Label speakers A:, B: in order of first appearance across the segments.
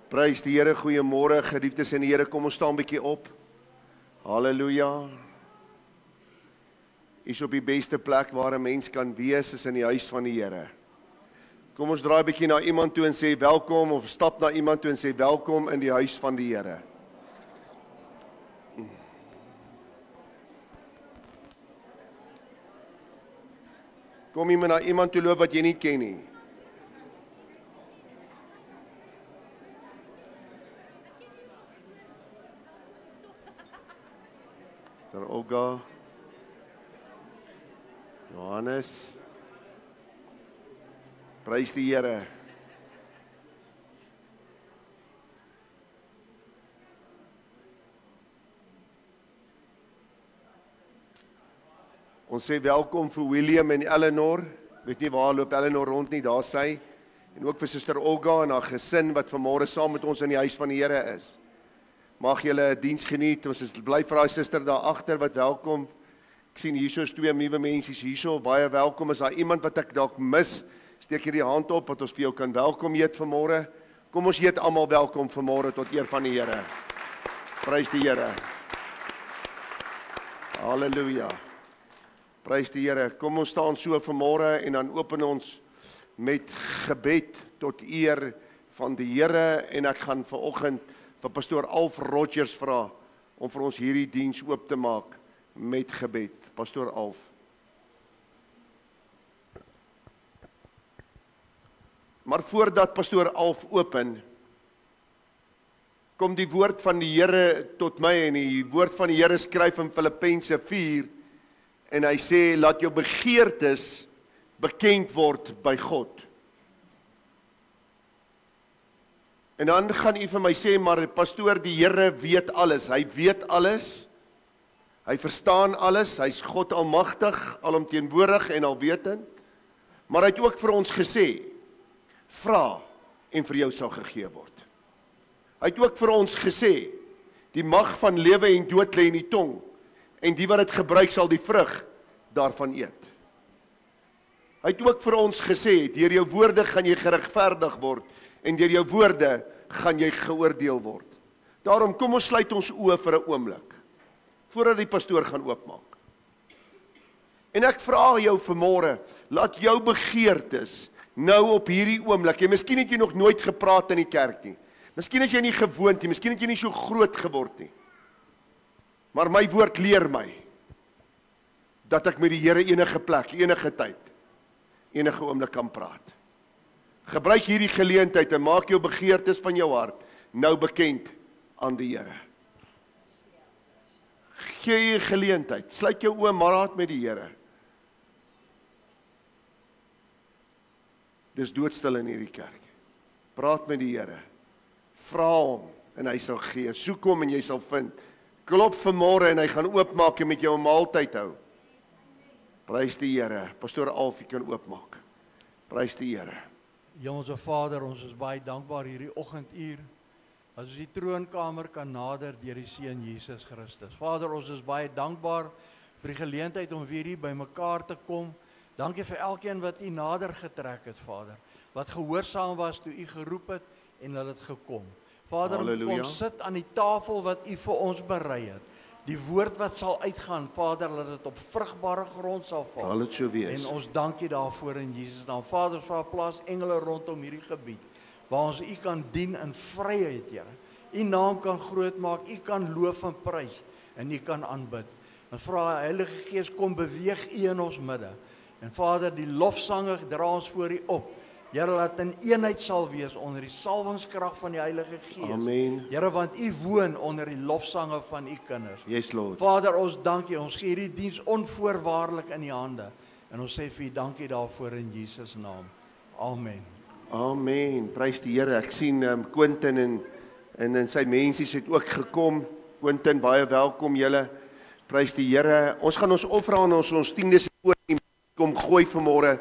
A: Prys die Here, goeiemôre, geliefdes in die Here, kom ons staan 'n bietjie op. Halleluja. Is op die beste plek waar 'n mens kan wees, is in die huis van die Here. Kom ons draai 'n bietjie na iemand toe en sê welkom, of stap na iemand toe en sê welkom in die huis van die Here. Kom iemand na iemand toe loop wat jy nie ken nie. Daar Olga, Johannes, prys die Here. Ons sê welkom vir William en Eleanor, weet nie waar loop Eleanor rond nie, daar sy, en ook vir Suster Olga en haar gesin wat vanmôre saam met ons in die huis van die Here is. Mag julle 'n diens geniet, ons is bly vir daai suster daar agter wat welkom. Ek sien hierso is 2 nuwe mense hierso, baie welkom. Is daar iemand wat ek dalk mis? Steek jy die hand op wat ons vir jou kan welkom heet vanmôre. Kom ons heet almal welkom vanmôre tot eer van die Here. Prys die Here. Halleluja. Prys die Here. Kom ons staan so vanmôre en dan open ons met gebed tot eer van die Here en ek gaan vanoggend vir pastoor Alf Rogers vra om vir ons hierdie diens oop te maak met gebed. Pastoor Alf. Maar voordat pastoor Alf open, kom die woord van die Here tot my en die woord van die Here skryf in Filippense 4 en hy sê laat jou begeertes bekend word by God. En dan gaan u vir my sê, maar pastoor, die Here weet alles. Hy weet alles. Hy verstaan alles. Hy's God almagtig, alomteenwoordig en alwetend. Maar hy het ook vir ons gesê, vra en vir jou sal gegee word. Hy het ook vir ons gesê, die mag van lewe en dood lê in die tong en die wat dit gebruik sal die vrug daarvan eet. Hy het ook vir ons gesê, deur jou woorde gaan jy geregverdig word en deur jou woorde gaan jy geoordeel word. Daarom kom ons sluit ons oë vir 'n oomblik, voordat die pastoor gaan oopmaak. En ek vra jou vanmôre, laat jou begeertes nou op hierdie oomblik, en miskien het jy nog nooit gepraat in die kerk nie, miskien is jy nie gewoond nie, miskien het jy nie so groot geword nie, maar my woord leer my, dat ek met die Here enige plek, enige tyd, enige oomblik kan praat. Gebruik hierdie geleentheid en maak jou begeertes van jou hart nou bekend aan die Here. Gee jy geleentheid, sluit jou oë, maar raad met die Here. Dis doodstil in hierdie kerk. Praat met die Here. Vra hom en hy sal gee. Soek hom en jy sal vind. Klop vanmôre en hy gaan oopmaak en met jou 'n maaltyd hou. Prys die Here. Pastoor Alf, jy kan oopmaak. Prys die Here.
B: Hemelse Vader, ons is baie dankbaar hierdie oggenduur as ons die troonkamer kan nader deur die Seun Jesus Christus. Vader, ons is baie dankbaar vir die geleentheid om weer hier bymekaar te kom. Dankie vir elkeen wat U nader getrek het, Vader, wat gehoorsaam was toe U geroep het en hulle het gekom. Vader,
A: Halleluja.
B: ons sit aan die tafel wat U vir ons berei het. Die woord wat sal uitgaan, Vader, dat dit op vrugbare grond sal val.
A: Sal dit so wees.
B: En ons dank U daarvoor in Jesus naam. Vader, vra plaas engele rondom hierdie gebied, waar ons U kan dien in vryheid, Here. U naam kan groot maak, U kan loof en prys, en U kan aanbid. En vra, Heilige Gees, kom beweeg U in ons midde. En Vader, die lofsange dra ons voor U op. Here, laat in eenheid sal wees onder die salwingskrag van die Heilige Gees.
A: Amen.
B: Here, want U woon onder die lofsange van U kinders.
A: Yes, Lord.
B: Vader, ons dank U, ons gee hierdie diens onvoorwaardelik in U hande. En ons sê vir U dankie daarvoor in Jesus naam. Amen.
A: Amen. Prys die Here. Ek sien Quentin en sy mense het ook gekom. Quentin, baie welkom julle. Prys die Here. Ons gaan ons offer aan ons 10de kom gooi vanmôre.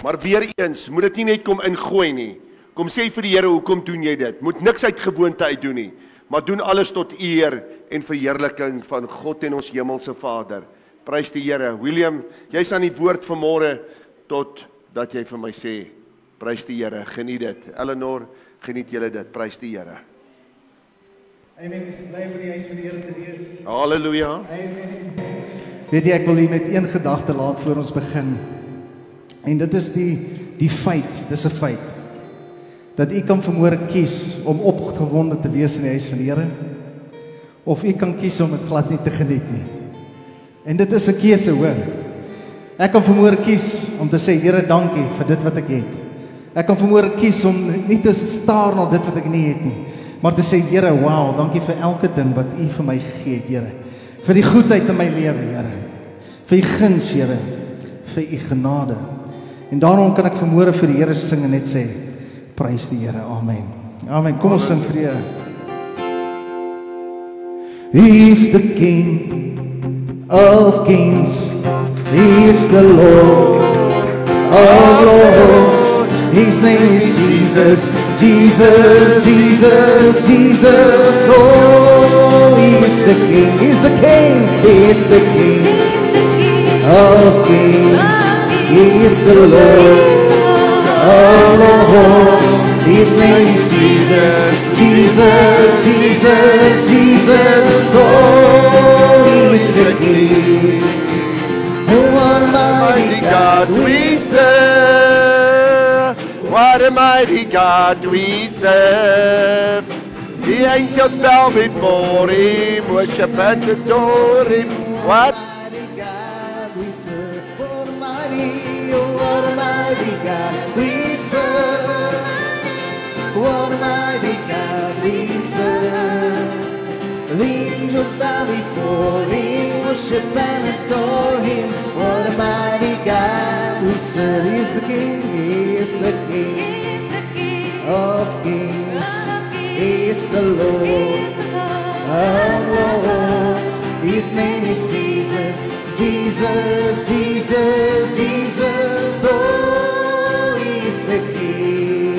A: Maar weer eens, moet dit nie net kom ingooi nie. Kom sê vir die Here, hoekom doen jy dit? Moet niks uit gewoonte uit doen nie, maar doen alles tot eer en verheerliking van God en ons hemelse Vader. Prys die Here. William, jy's aan die woord vanmôre tot dat jy vir my sê, prys die Here, geniet dit. Eleanor, geniet julle dit. Prys die Here.
C: Amen. Is bly by die huis van die Here te wees.
A: Halleluja.
C: Amen. Weet jy, ek wil hier met een gedagte laat voor ons begin. En dit is die feit, dis 'n feit. Dat u kan vanmôre kies om opgewonde te wees in die huis van die Here, of u kan kies om dit glad nie te geniet nie. En dit is 'n keuse, hoor. Ek kan vanmôre kies om te sê, Here, dankie vir dit wat ek het. Ek kan vanmôre kies om nie te staar na dit wat ek nie het nie, maar te sê, Here, wow, dankie vir elke ding wat u vir my gegee het, Here. Vir die goedheid in my lewe, Here. Vir u guns, Here. Vir u genade. En daarom kan ek vanmôre vir die Here sing en net sê, prys die Here. Amen. Amen. Kom ons sing vir die Here. He is the King of kings. He is the Lord of lords. His name is Jesus, Jesus, Jesus, Jesus. Oh, He is the King, He is the King, He is the King of kings. He is the Lord of lords. His name is Jesus, Jesus, Jesus, Jesus. Oh, He is the King. Oh, Almighty God we serve. What a mighty God we serve. The angels bow before Him, worship and adore Him. What mighty God we serve. What a mighty God we serve. What a mighty God we serve. The angels bow before Him, worship and adore Him. What a mighty God we serve. He is the King, He is the King of kings. He is the Lord of lords. His name is Jesus, Jesus, Jesus, Jesus. Oh, He is the King.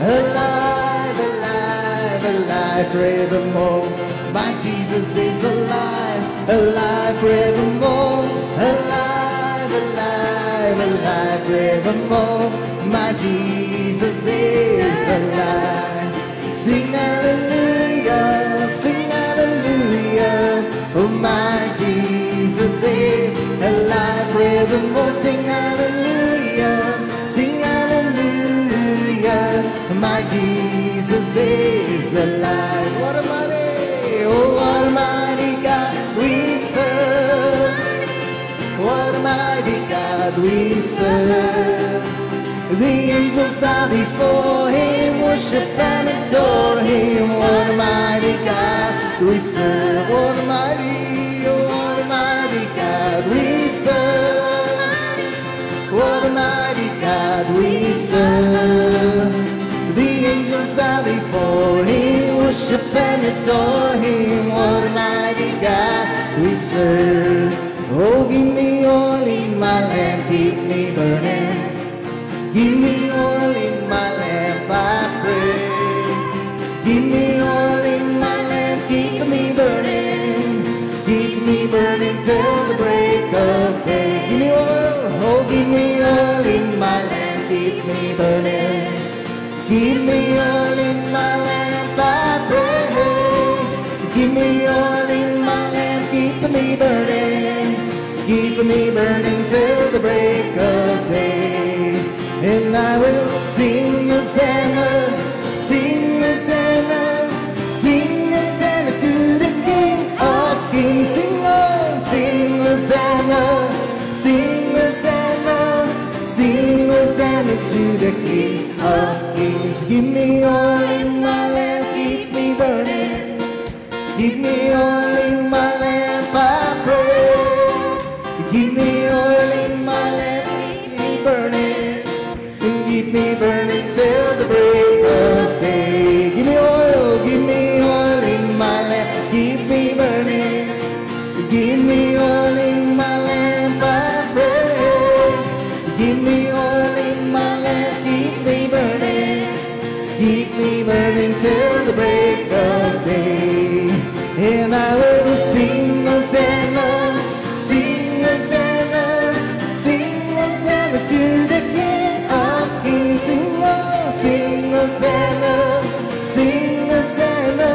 C: Alive, alive, alive forevermore. My Jesus is alive, alive forevermore. Alive, alive, alive forevermore. My Jesus is alive. Sing hallelujah, sing hallelujah. Oh, my Jesus is alive forevermore. Sing hallelujah, sing hallelujah. My Jesus is alive. What a mighty, oh, almighty God we serve. What a mighty God we serve. The angels bow before Him, worship and adore Him. What a mighty God we serve. What a mighty, oh, what a mighty God we serve. What a mighty God we serve. The angels bow before Him, worship and adore Him. What a mighty God we serve. Oh, give me oil in my lamp, keep me burning. Give me oil in my lamp, I pray. Give me oil in my lamp, keep me burning. Keep me burning till the break of day. Give me oil, oh, give me oil in my lamp, keep me burning. Give me oil in my lamp, I pray. Give me oil in my lamp, keep me burning. Keep me burning till the break of day. And I will sing Hosanna, sing Hosanna, sing Hosanna to the King of kings. Sing, oh, sing Hosanna, sing Hosanna, sing Hosanna to the King of kings. Give me oil in my lamp, keep me burning. Give me oil in my lamp, I pray. Give me oil in my lamp, keep me burning. Keep me burning till the break of day. Give me oil in my lamp, keep me burning. Give me oil in my lamp, I pray. Give me oil in my lamp, keep me burning. Keep me burning till the break of day. And I will sing Hosanna, sing Hosanna, sing Hosanna to the King of kings. Sing, oh, sing Hosanna, sing Hosanna,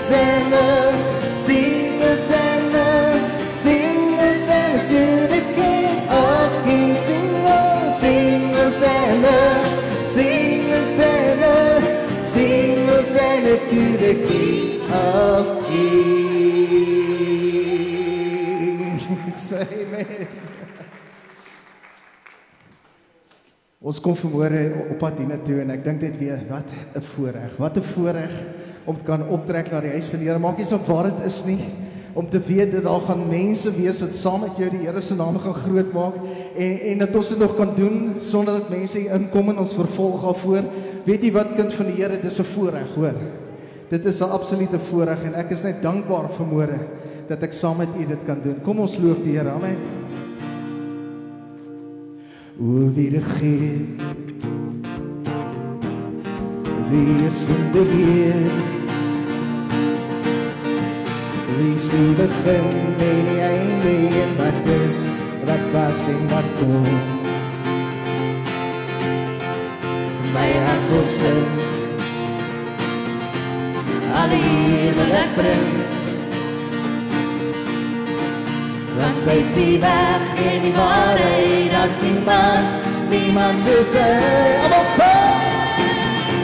C: Hosanna, sing Hosanna, sing Hosanna to the King of Kings. Sing, oh, sing Hosanna, sing Hosanna, sing Hosanna to the King of Kings. Amen. Ons kom vanmôre op pad hiernatoe en ek dink dit weer, wat 'n voorreg om te kan optrek na die huis van die Here. Maak nie saak waar dit is nie, om te weet dat daar gaan mense wees wat saam met jou die Here se naam gaan groot maak en dat ons dit nog kan doen sonder dat mense inkom en ons vervolg daarvoor. Weet jy wat, kind van die Here, dis 'n voorreg, hoor. Dit is 'n absolute voorreg en ek is net dankbaar vanmôre dat ek saam met u dit kan doen. Kom ons loof die Here. Amen. O, wie regeer, wie is in beheer, wie is die begin en die einde en wat is, wat was en wat kom. My hart wil sing, alle eer wil ek bring, want hy is die weg en die waarheid, as niemand soos hy. Allemaal sing!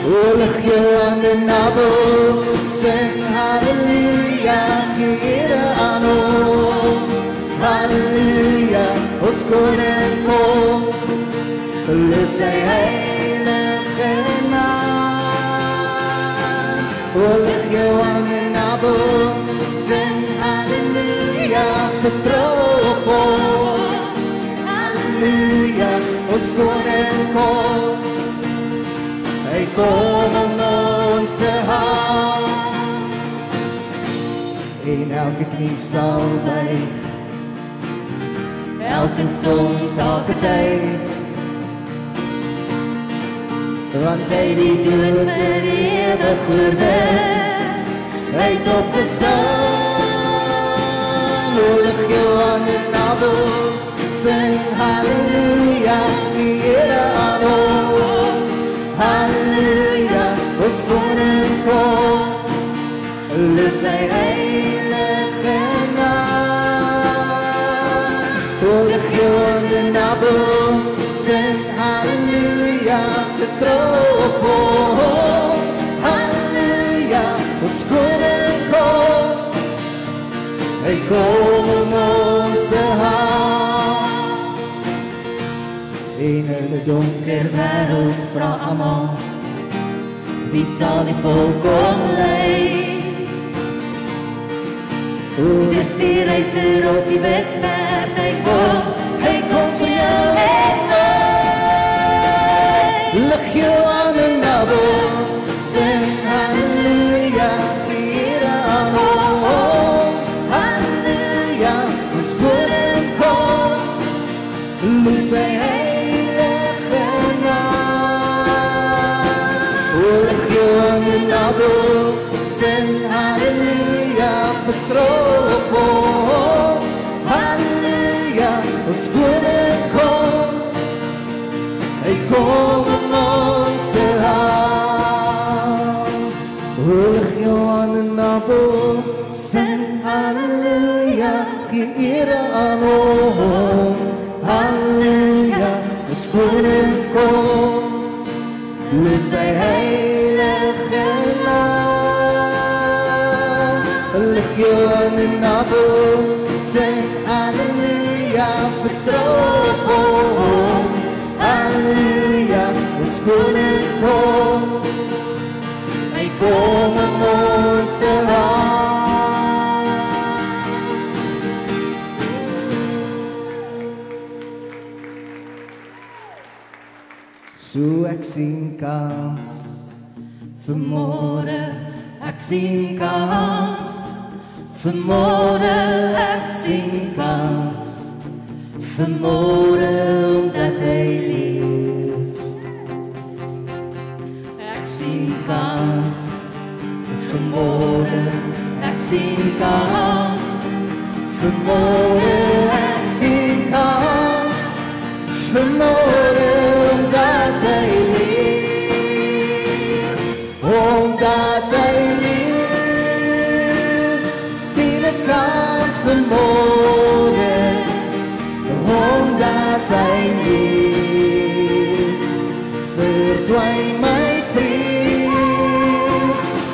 C: O, lig jou aan die navel, sing halleluja, gee ere aan hom. Halleluja, ons koning kom, loof sy heilige naam. O, lig jou aan die navel, sing halleluja, vertrou op hom. Halleluja, ons koning kom, hy kom om ons te haal. En elke knie sal buig, elke tong sal getuig, want hy die dood vir ewig oorwin, hy het opgestaan. O, lig jou aan die navel, sing halleluja, die Here aan hom. Halleluja, ons koning kom, loof sy heilige naam. O, lig jou aan die navel, sing halleluja, vertrou op hom. Halleluja, ons koning kom, hy kom om ons te haal. En in die donker wêreld vra almal, wie sal die volk kom lei? O, dis die ruiter op die wit perd, hy kom vir jou en my. Lig jou aan die navel, sing halleluja, gee ere aan hom. Halleluja, ons koning kom, loof sy heilige naam. O, lig jou aan die navel, sing halleluja, vertrou op hom. Halleluja, ons koning kom, hy kom om ons te haal. O, lig jou aan die navel, sing halleluja, gee ere aan hom. Halleluja, ons koning kom, loof sy heilige naam. Lig jou aan die navel, sing halleluja, vertrou op hom. Halleluja, ons koning kom, hy kom om ons te haal. So ek sien kans, vanmôre ek sien kans, vanmôre ek sien kans, vanmôre omdat hy leef. Ek sien kans, vanmôre ek sien kans, vanmôre ek sien kans, vanmôre omdat hy leef, omdat hy leef.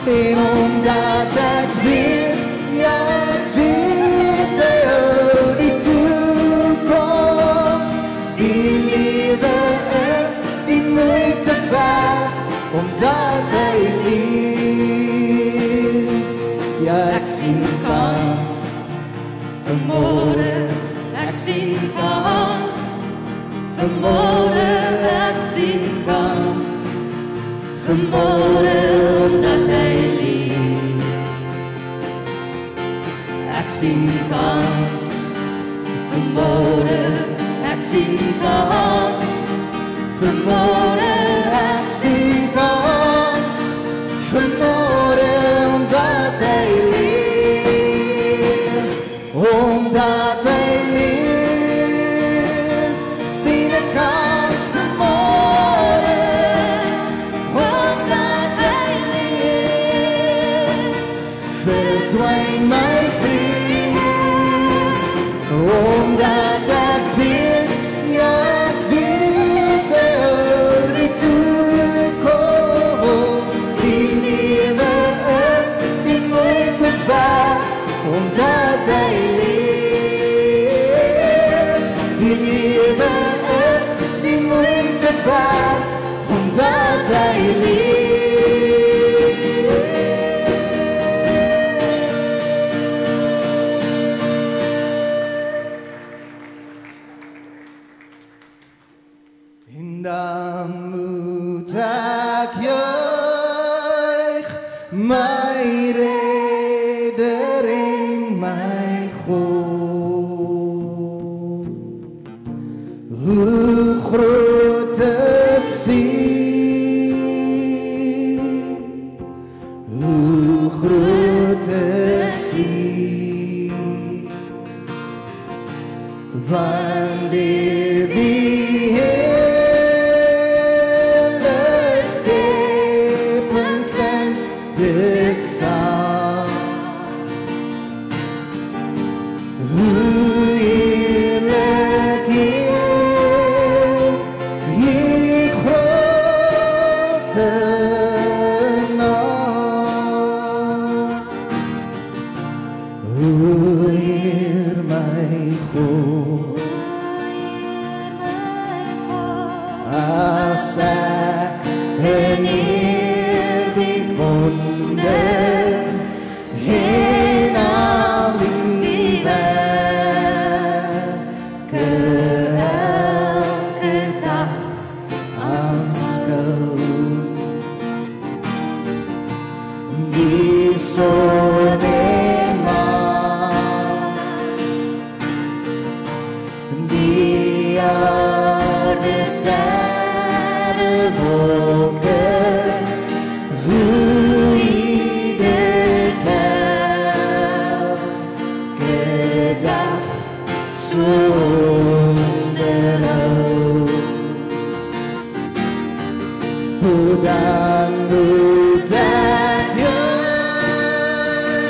C: En omdat ek weet, ja ek weet, hy hou die toekoms. Die lewe is die moeite werd, omdat hy leef. Ja ek sien kans, vanmôre ek sien kans, vanmôre ek sien kans, vanmôre omdat hy leef. Ek sien kans, vanmôre ek sien kans, vanmôre ek sien kans, vanmôre omdat hy leef, omdat hy leef, sien ek kans vanmôre, omdat hy leef, verdwyn my vrees, omdat ek weet, ja ek weet, hy hou die toekoms. Die lewe is die moeite werd, omdat hy leef. Die lewe is die moeite werd, omdat hy leef. En dan moet ek juig, my redder en my God. Hoe groot is hy, hoe groot is hy, wanneer die hele skepping kan dit sal. Hoe eerlik die grote naam. Hoe eer my God, as ek in eerbied wonder en al die werke elke dag aanskou. Die son en maan, die aarde sterre wolken, hoe dit elke dag so onderhou. Hoe dan moet ek juig,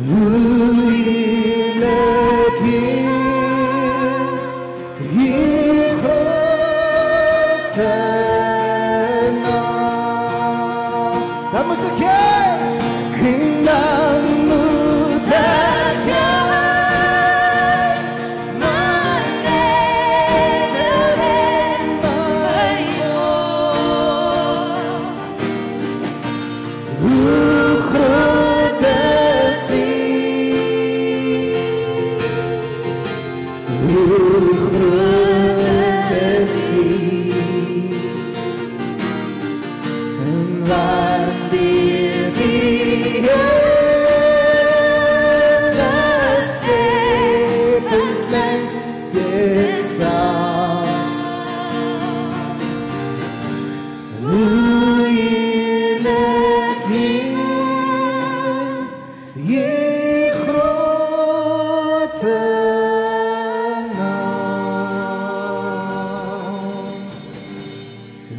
C: heerlijk Heer, hier grote naam. Dan moet ik jij, en dan moet ik jij, mijn redder en mijn God. Hoe groot is Hij, hoe groot is Hij, en wanneer die hele schepen klinkt dit saam. Hoe heerlijk Heer, je grote naam.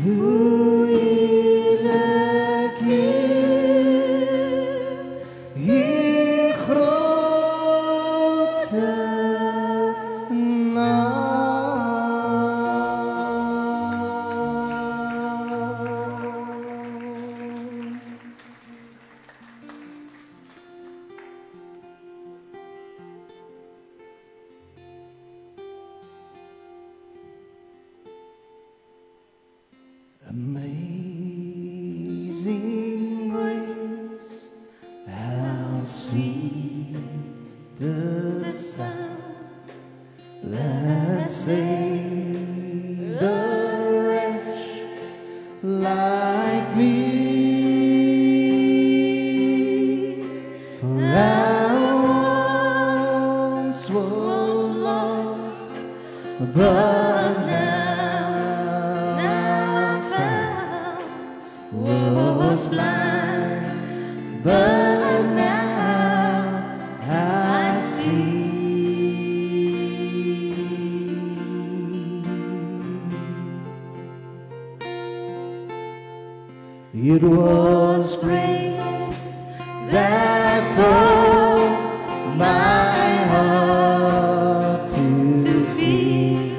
C: Hoe heerlijk Heer, je grote naam. Amazing grace, how sweet the sound that saved a wretch like me. For I once was lost, but now I'm found. Was blind, but now I see. It was grace that taught my heart to feel,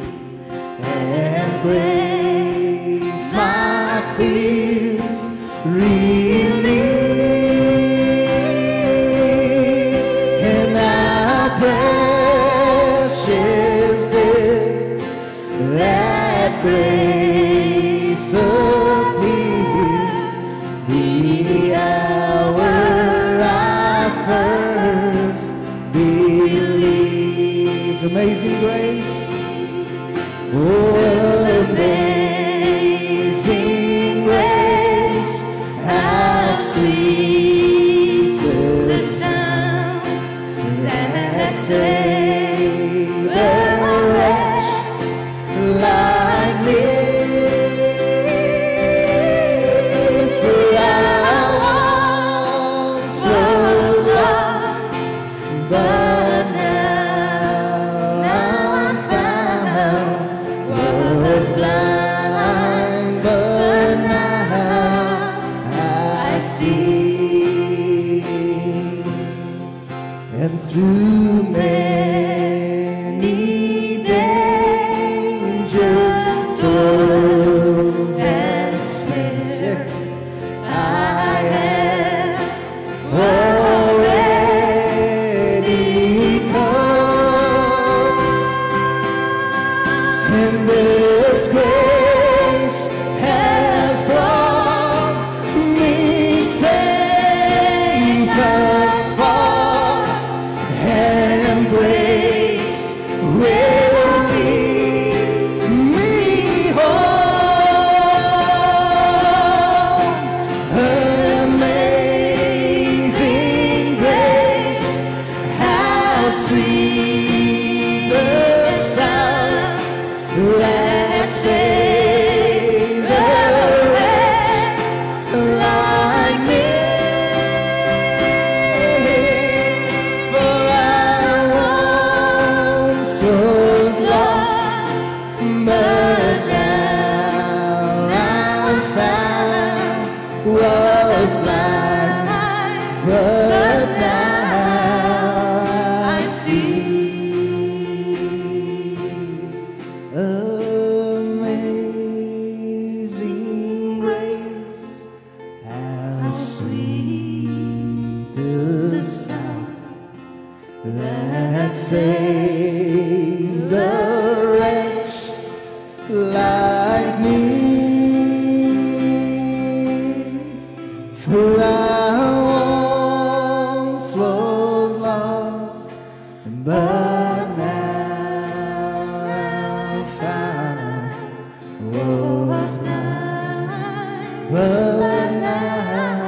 C: and grace my fears relieved. And how precious did that grace appear, the hour I first believed. Amazing grace, oh amazing grace, how sweet the sound that saved a wretch like me. For I once was lost, but now I'm found. Was blind, but now I see. And through many dangers, toils, and snares, I have already come. And this grace has brought me safe thus far, and grace will lead me home. Amazing grace, how sweet the sound that saved a wretch like me. For I once was lost, but now I'm found. Was blind, but now sweet the sound that saved the wretch like me. For I once was lost, but now found, was mine, but now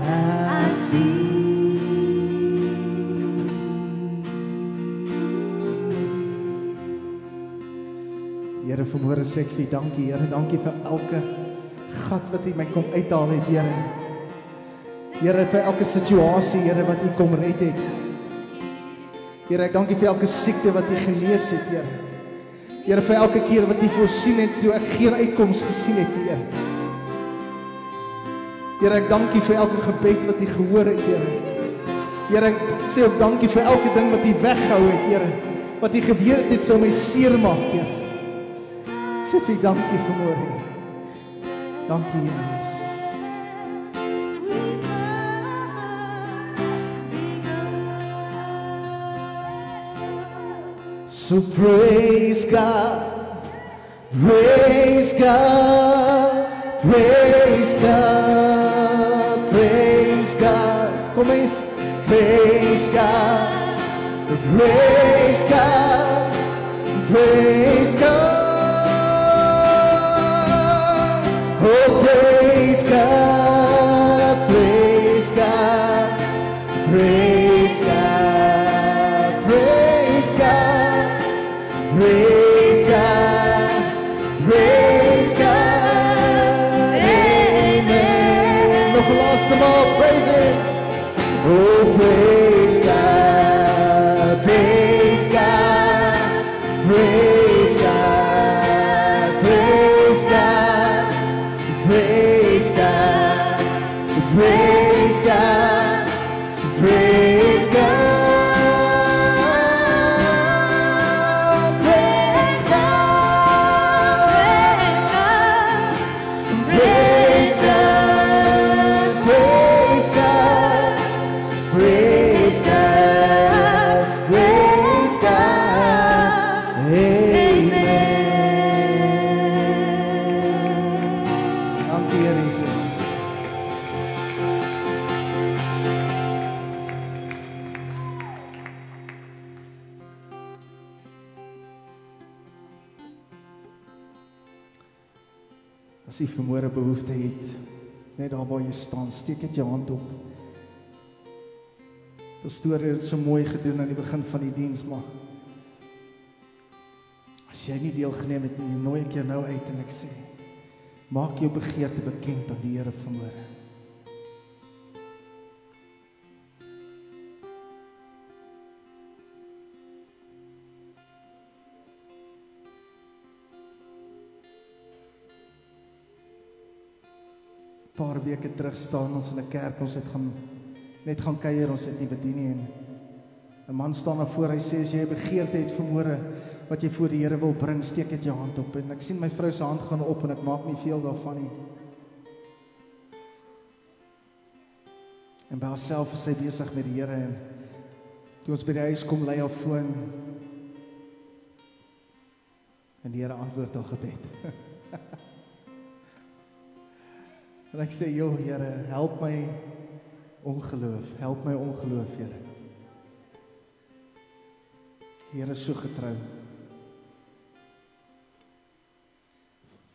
C: I see. Here, vanmôre sê ek vir U dankie, Here, dankie vir elke gat wat U my kom uithaal het, Here. Here, vir elke situasie, Here, wat U kom red het. Here, ek dankie vir elke siekte wat U genees het, Here. Here, vir elke keer wat U voorsien het toe ek geen uitkoms gesien het, Here. Here, ek dankie vir elke gebed wat U gehoor het, Here. Here, ek sê ook dankie vir elke ding wat U weggehou het, Here. Wat U geweet het sou my seer maak, Here. Ek sê vir U dankie vanmôre. Dankie, Here Jesus. So praise God, praise God, praise God, praise God. Kom eens, praise God, praise God, praise God. Oh, praise God, praise God, praise God, praise God. Praise God, praise God, amen. No, for lost them all, praise Him. Oh, praise God, praise God, praise God, praise God, praise God, praise God, praise God. As jy vanmôre behoefte het, net daar waar jy staan, steek net jou hand op. Pastoor het so mooi gedoen aan die begin van die diens, maar as jy nie deelgeneem het nie, nooi ek jou nou uit en ek sê, maak jou begeerte bekend aan die Here vanmôre. Paar weke terug staan ons in 'n kerk, ons het net gaan kuier, ons het nie bedien nie, en 'n man staan daar voor, hy sê, as jy 'n begeerte het vanmôre, wat jy voor die Here wil bring, steek net jou hand op, en ek sien my vrou se hand gaan op, en ek maak nie veel daarvan nie. En by haarself is sy besig met die Here, en toe ons by die huis kom, lei haar foon, en die Here antwoord haar gebed. En ek sê, joh, Here, help my ongeloof, Here. Here is so getrou.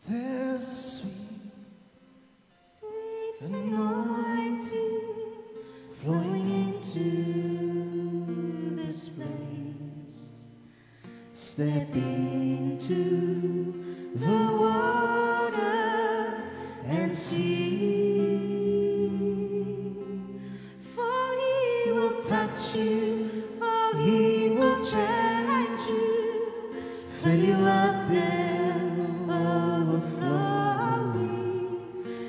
C: There's a sweet, sweet anointing flowing into this place. Step into the water and see. Touch you, oh, He will change you, fill you up till overflowing.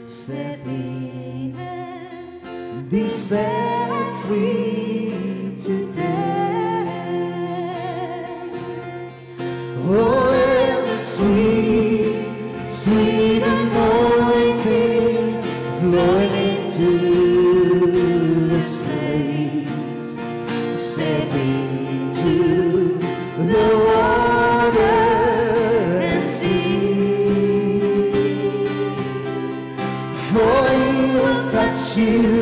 C: Step in and be set free today. Oh, there's a sweet, sweet anointing flowing into touch you,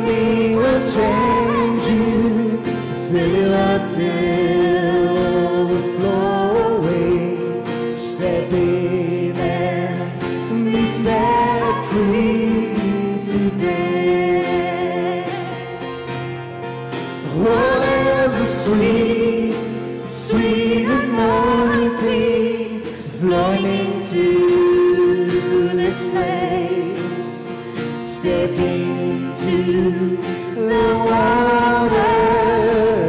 C: He will change you, fill you up till overflowing. Step in and be set free today. Oh, there's a sweet, sweet anointing flowing into this place. Step into the water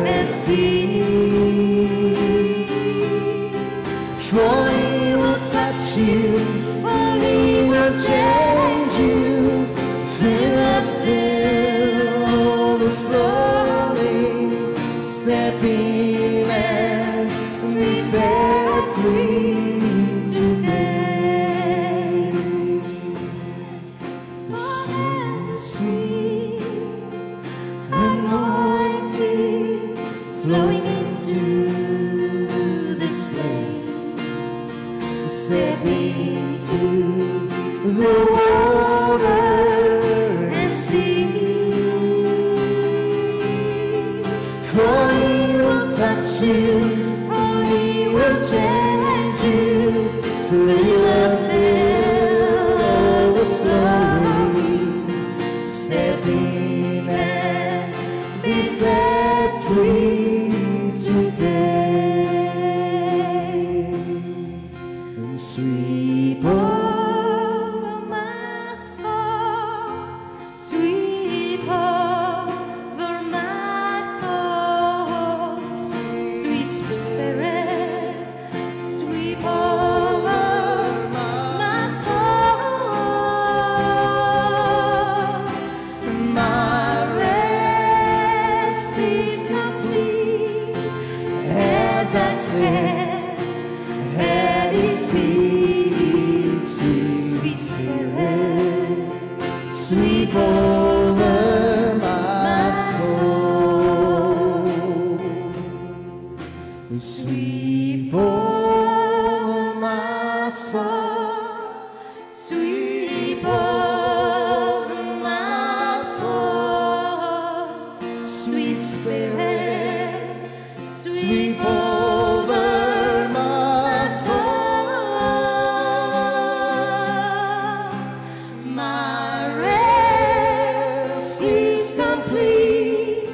C: and see. For He will touch you, He will change you, fill up till overflowing. Step in and be set free today. The sweet, sweet anointing flowing into this place. Step into the water and see. For He will touch you, He will change you, fill you up till overflowing. Step in and be set free today. And sweep over my soul, sweep over my soul, sweet Spirit, sweep over my soul. My rest is complete as I sit at His feet. Sweet Spirit, sweep over my soul. Sweep over my soul, sweep over my soul, sweet Spirit, sweep over my soul. My rest is complete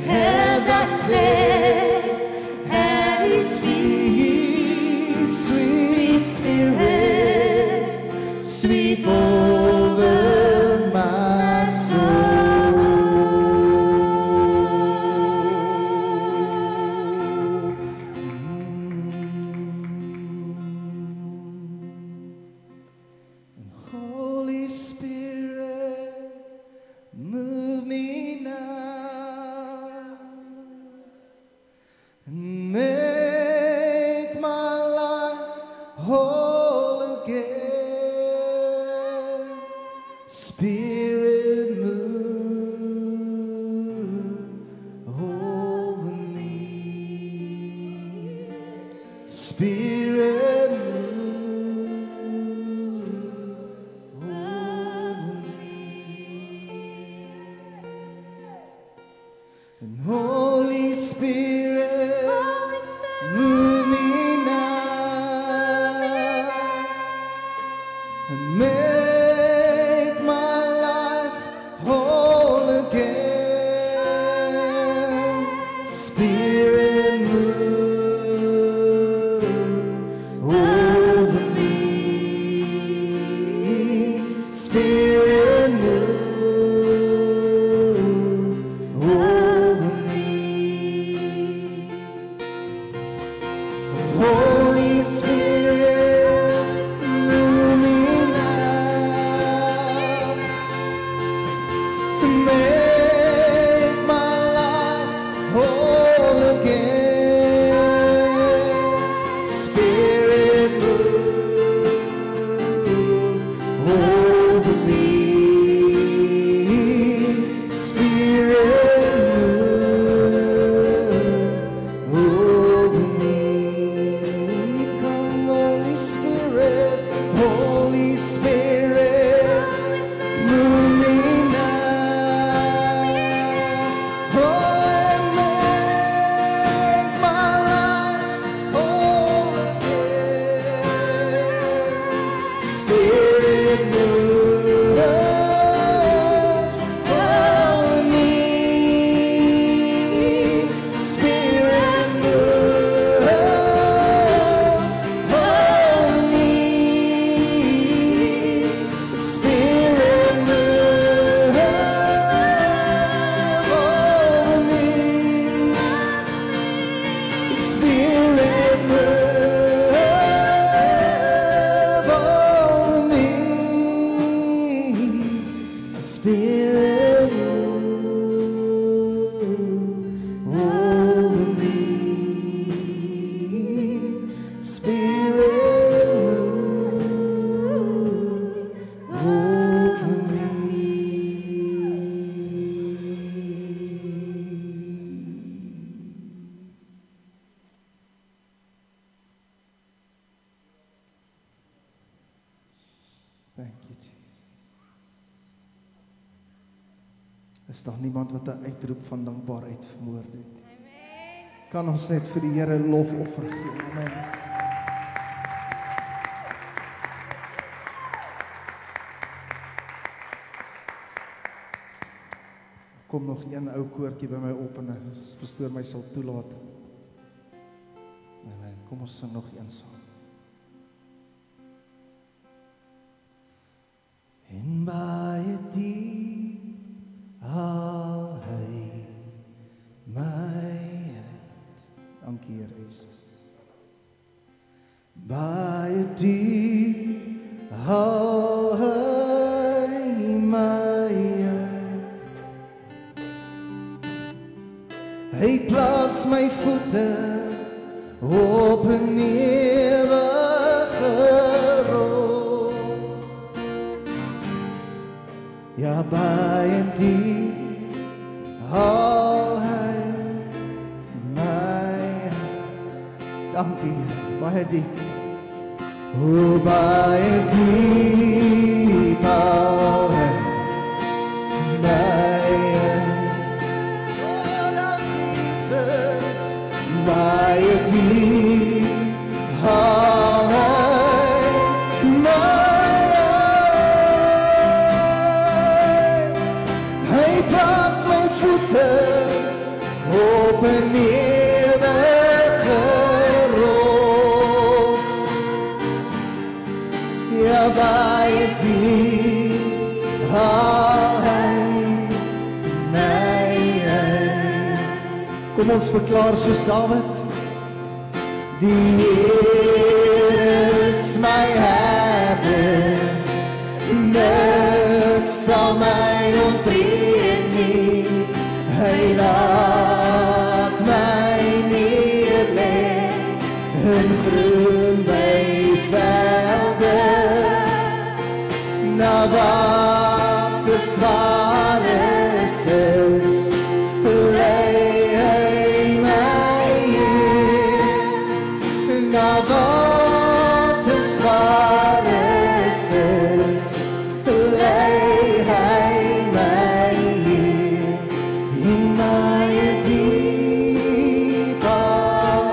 C: as I sit at His Is daar niemand wat 'n uitroep van dankbaarheid vermoord het? Kan ons net vir die Here lofoffer gee? Amen. Kom nog een ou koortjie by my op en as pastoor my sal toelaat. Amen. Kom ons sing nog een saam. En baie diep haal hy my uit. Dankie Here Jesus. Baie diep haal hy my uit. Hy plaas my voete op 'n ewige rots. Ja, baie diep haal hy my. Dankie, baie diep. O, baie diep haal hy my. Oh, dankie Jesus, baie diep haal hy my. Op 'n ewige rots. Ja, baie diep haal hy my uit. Kom ons verklaar soos Dawid. Die Here is my herder, niks sal my ontbreek nie. Hy laat my neerlê in groen weivelde, na waters waar is, lei hy my heen. Na waters waar is, lei hy my heen. In my deep eye,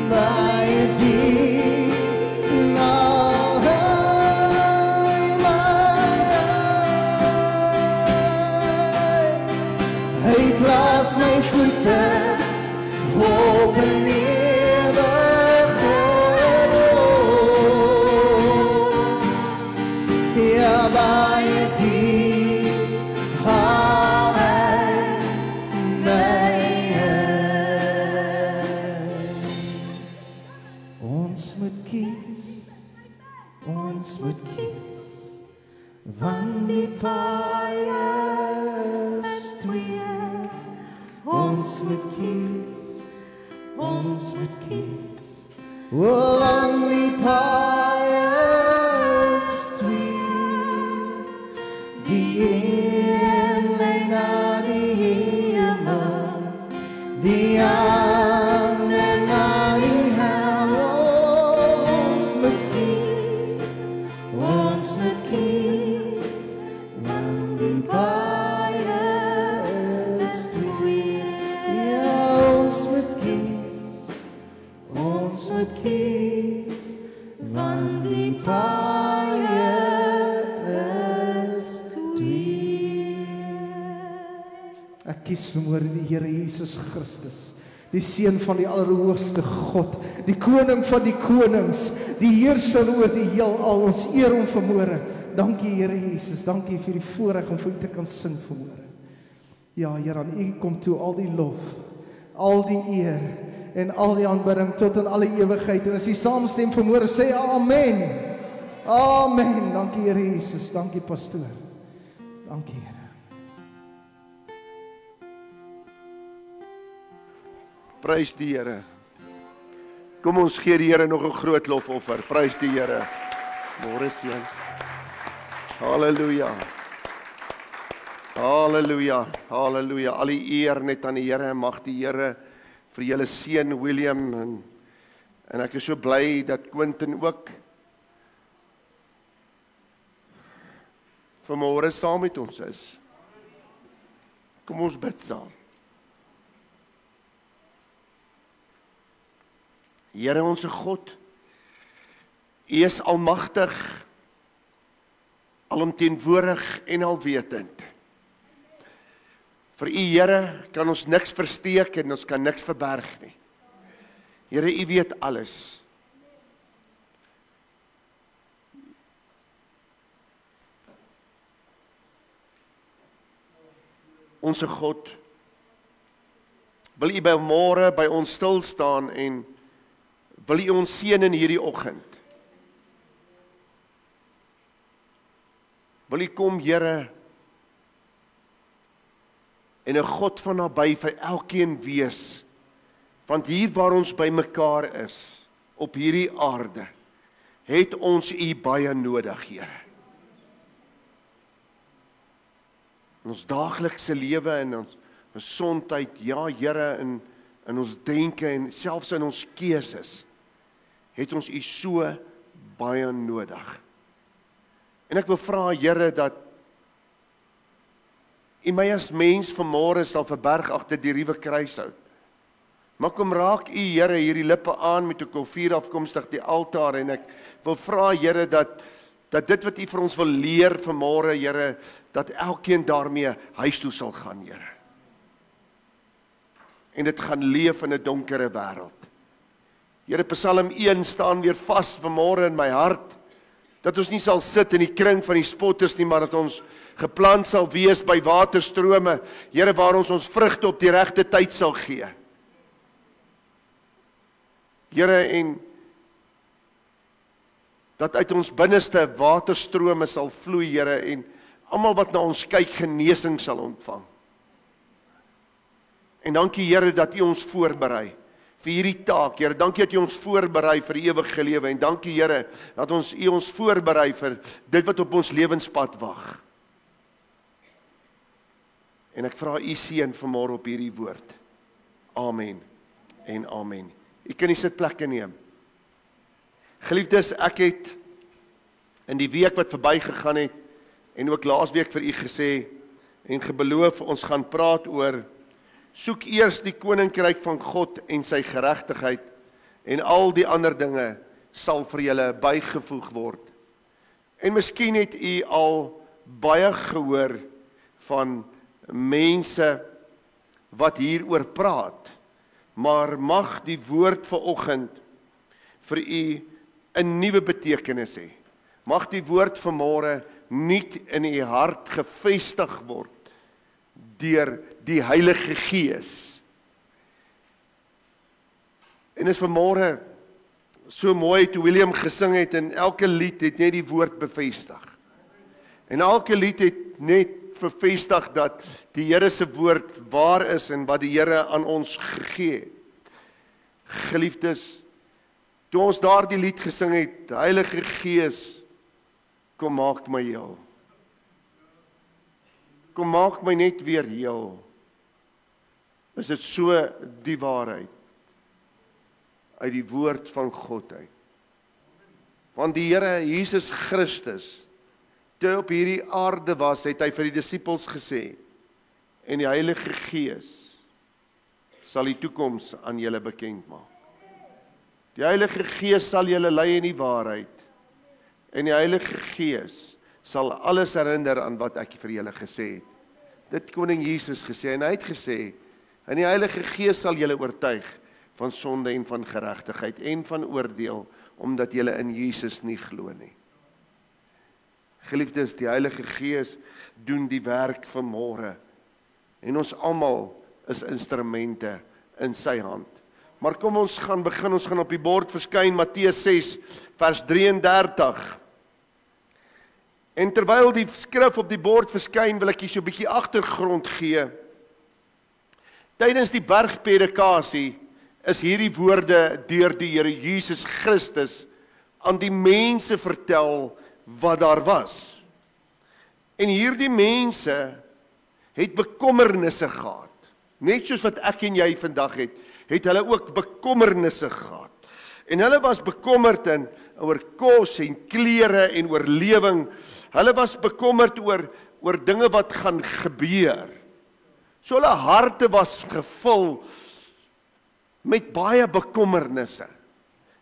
C: my deep Hy plaas my voete op 'n ewige rots. Ja, baie diep haal hy my uit. Ons moet kies, want die paai is twee. Ons moet kies, want die paai is twee. Die een lei na die hemel, die ander na die hel. Ons moet kies, want die paai is twee. Ja, ons moet kies, want die paai is twee. Ek kies vanmôre die Here Jesus Christus, die Seun van die Allerhoogste God, die Koning van die konings, die Heerser oor die heelal. Ons eer hom vanmôre. Dankie Here Jesus, dankie vir die voorreg om vir u te kan sing vanmôre. Ja, Here, aan u kom toe al die lof, al die eer en al die aanbidding tot in alle ewigheid. En as u saamstem vanmôre, sê amen. Amen. Dankie Here Jesus, dankie pastoor. Dankie Here.
A: Prys die Here. Kom ons gee die Here nog 'n groot lofoffer. Prys die Here. Môre seën. Halleluja. Halleluja. Halleluja. Al die eer net aan die Here. Mag die Here vir julle seën William en ek is so bly dat Quentin ook vanmôre saam met ons is. Kom ons bid saam. Here onse God, U is almagtig, alomteenwoordig en alwetend. Vir U, Here, kan ons niks versteek en ons kan niks verberg nie. Here, U weet alles. Onse God, wil U môre by ons stil staan en wil U ons seën in hierdie oggend. Wil U kom, Here, en 'n God van naby vir elkeen wees, want hier waar ons by mekaar is, op hierdie aarde, het ons U baie nodig, Here. In ons daaglikse lewe en ons gesondheid, ja, Here, in ons denke en selfs in ons keuses, het ons U so baie nodig. En ek wil vra, Here, dat U my as mens vanmôre sal verberg agter die ruwe kruishout. Maar kom raak U, Here, hierdie lippe aan met 'n kofier afkomstig die altaar, en ek wil vra, Here, dat dit wat U vir ons wil leer vanmôre, Here, dat elkeen daarmee huis toe sal gaan, Here. En dit gaan leef in 'n donkere wêreld. Here, Psalm 1 staan weer vas vanmôre in my hart, dat ons nie sal sit in die kring van die spotters nie, maar dat ons geplant sal wees by waterstrome, Here, waar ons vrugte op die regte tyd sal gee. Here, en dat uit ons binneste waterstrome sal vloei, Here, en almal wat na ons kyk genesing sal ontvang. En dankie, Here, dat U ons voorberei vir hierdie taak, Here. Dankie dat U ons voorberei vir die ewige lewe, en dankie, Here, dat U ons voorberei vir dit wat op ons lewenspad wag. En ek vra U seën vanmôre op hierdie woord. Amen en amen. U kan die sitplekke neem. Geliefdes, ek het in die week wat verbygegaan het, en ook laasweek vir u gesê, en gebeloof, ons gaan praat oor, soek eers die koninkryk van God en sy geregtigheid, en al die ander dinge sal vir julle bygevoeg word. En miskien het u al baie gehoor van mense wat hieroor praat, maar mag die woord vanoggend vir u 'n nuwe betekenis hê. Mag die woord vanmôre nuut in u hart gevestig word deur die Heilige Gees. En is vanmôre so mooi toe William gesing het, en elke lied het net die woord bevestig. En elke lied het net bevestig dat die Here se woord waar is en wat die Here aan ons gegee het. Geliefdes, toe ons daardie lied gesing het, Heilige Gees, kom maak my heel. Kom maak my net weer heel. Is dit so die waarheid uit die woord van God uit? Want die Here Jesus Christus, toe op hierdie aarde was, het hy vir die disippels gesê, en die Heilige Gees sal die toekoms aan julle bekend maak. Die Heilige Gees sal julle lei in die waarheid, en die Heilige Gees sal alles herinner aan wat ek vir julle gesê het. Dit koning Jesus gesê, en hy het gesê, en die Heilige Gees sal julle oortuig van sonde en van geregtigheid en van oordeel, omdat julle in Jesus nie glo nie. Geliefdes, die Heilige Gees doen die werk vanmôre, en ons almal is instrumente in sy hand. Maar kom ons gaan begin, ons gaan op die bord verskyn, Matteus 6 vers 33. En terwyl die skrif op die bord verskyn, wil ek hier so 'n bietjie agtergrond gee. Tydens die bergpredikasie is hierdie woorde deur die Here Jesus Christus aan die mense vertel wat daar was. En hierdie mense het bekommernisse gehad. Net soos wat ek en jy vandag het hulle ook bekommernisse gehad. En hulle was bekommerd, en oor kos en klere en oorlewing. Hulle was bekommerd oor dinge wat gaan gebeur. So hulle harte was gevul met baie bekommernisse.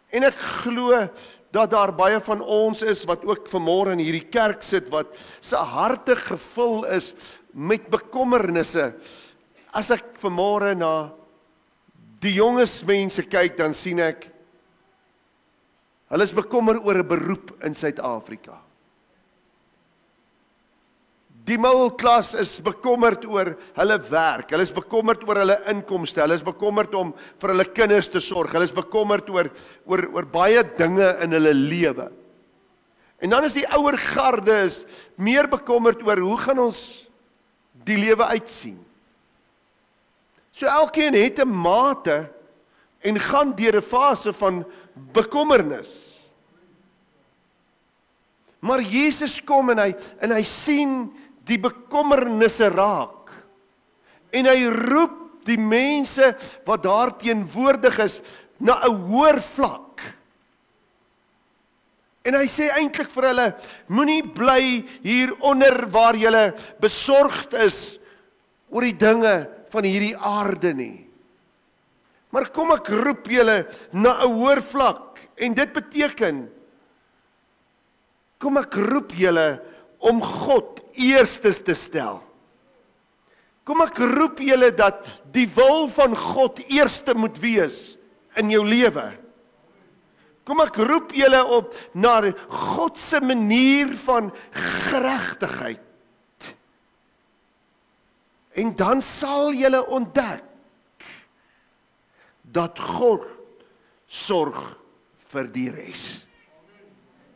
A: En ek glo dat daar baie van ons is wat ook vanmôre in hierdie kerk sit wat se harte gevul is met bekommernisse. As ek vanmôre na die jonges mense kyk, dan sien ek hulle is bekommer oor 'n beroep in Suid-Afrika. Die middelklas is bekommerd oor hulle werk, hulle is bekommerd oor hulle inkomste, hulle is bekommerd om vir hulle kinders te sorg, hulle is bekommerd oor baie dinge in hulle lewe. En dan is die ouer garde is meer bekommerd oor hoe gaan ons die lewe uitsien. So elkeen het 'n mate en gaan deur 'n fase van bekommernis. Maar Jesus kom en hy sien die bekommernisse raak. En hy roep die mense wat daar teenwoordig is na 'n hoër vlak. En hy sê eintlik vir hulle, moenie bly hieronder waar julle besorgd is oor die dinge van hierdie aarde nie. Maar kom ek roep julle na 'n hoër vlak. En dit beteken, kom ek roep julle om God eerstes te stel. Kom ek roep julle dat die wil van God eerste moet wees in jou lewe. Kom ek roep julle op na God se manier van geregtigheid. En dan sal julle ontdek dat God sorg vir die res.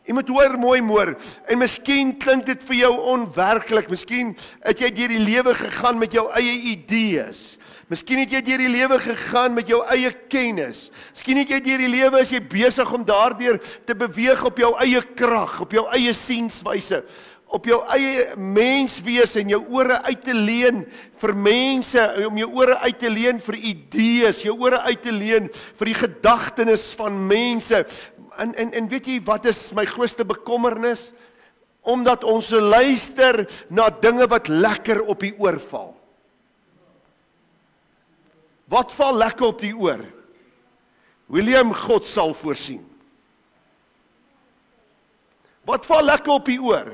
A: Jy moet hoor mooi, en miskien klink dit vir jou onwerklik, miskien het jy deur die lewe gegaan met jou eie idees, miskien het jy deur die lewe gegaan met jou eie kennis, miskien het jy deur die lewe as jy besig om daardeur te beweeg op jou eie krag, op jou eie sienswyse, op jou eie menswees en jou ore uit te leen vir mense, om jou ore uit te leen vir idees, jou ore uit te leen vir die gedagtenis van mense. En weet jy wat is my grootste bekommernis? Omdat ons luister na dinge wat lekker op die oor val. Wat val lekker op die oor? William, God sal voorsien. Wat val lekker op die oor?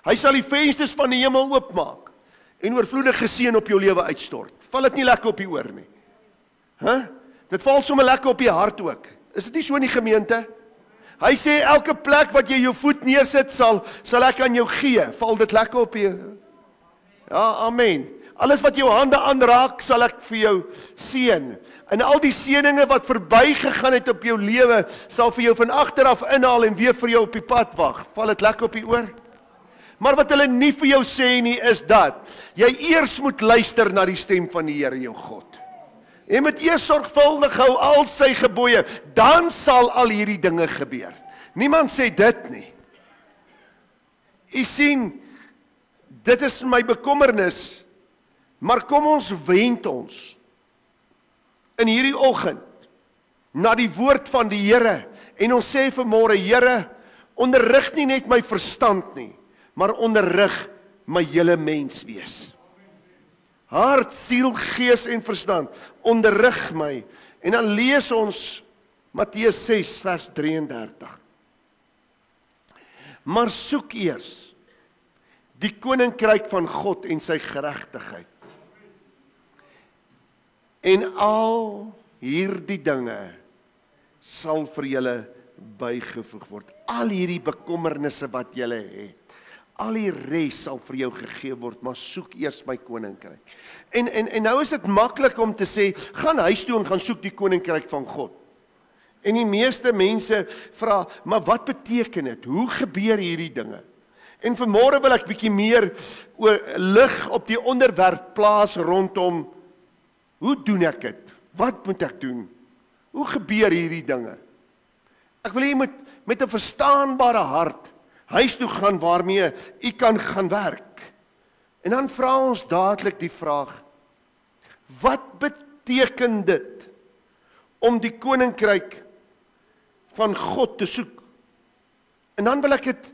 A: Hy sal die vensters van die hemel oopmaak en oorvloedige seën op jou lewe uitstort. Val dit nie lekker op die oor nie? Dit val sommer lekker op die hart ook. Is dit nie so in die gemeente? Hy sê elke plek wat jy jou voet neersit sal ek aan jou gee. Val dit lekker op jou? Ja, amen. Alles wat jou hande aanraak sal ek vir jou seën. En al die seëninge wat verbygegaan het op jou lewe sal vir jou van agter af inhaal en weer vir jou op die pad wag. Val dit lekker op die oor? Maar wat hulle nie vir jou sê nie is dat jy eers moet luister na die stem van die Here jou God. Jy moet eers sorgvuldig hou al sy gebooie, dan sal al hierdie dinge gebeur. Niemand sê dit nie. Jy sien, dit is my bekommernis, maar kom ons wend ons in hierdie oggend na die woord van die Here en ons sê vanmôre, Here, onderrig nie net my verstand nie, maar onderrig my hele menswees. Hart, siel, gees en verstand, onderrig my. En dan lees ons Matteus 6 vers 33. Maar soek eers die koninkryk van God en sy geregtigheid. En al hierdie dinge sal vir julle bygevoeg word. Al hierdie bekommernisse wat julle het, al die res sal vir jou gegee word, maar soek eers my koninkryk. En nou is dit maklik om te sê, gaan huis toe en gaan soek die koninkryk van God. En die meeste mense vra, maar wat beteken dit? Hoe gebeur hierdie dinge? En vanmôre wil ek bietjie meer lig op die onderwerp plaas rondom, hoe doen ek dit? Wat moet ek doen? Hoe gebeur hierdie dinge? Ek wil hê met 'n verstaanbare hart huis toe gaan waarmee u kan gaan werk. En dan vra ons dadelik die vraag, wat beteken dit om die koninkryk van God te soek En dan wil ek dit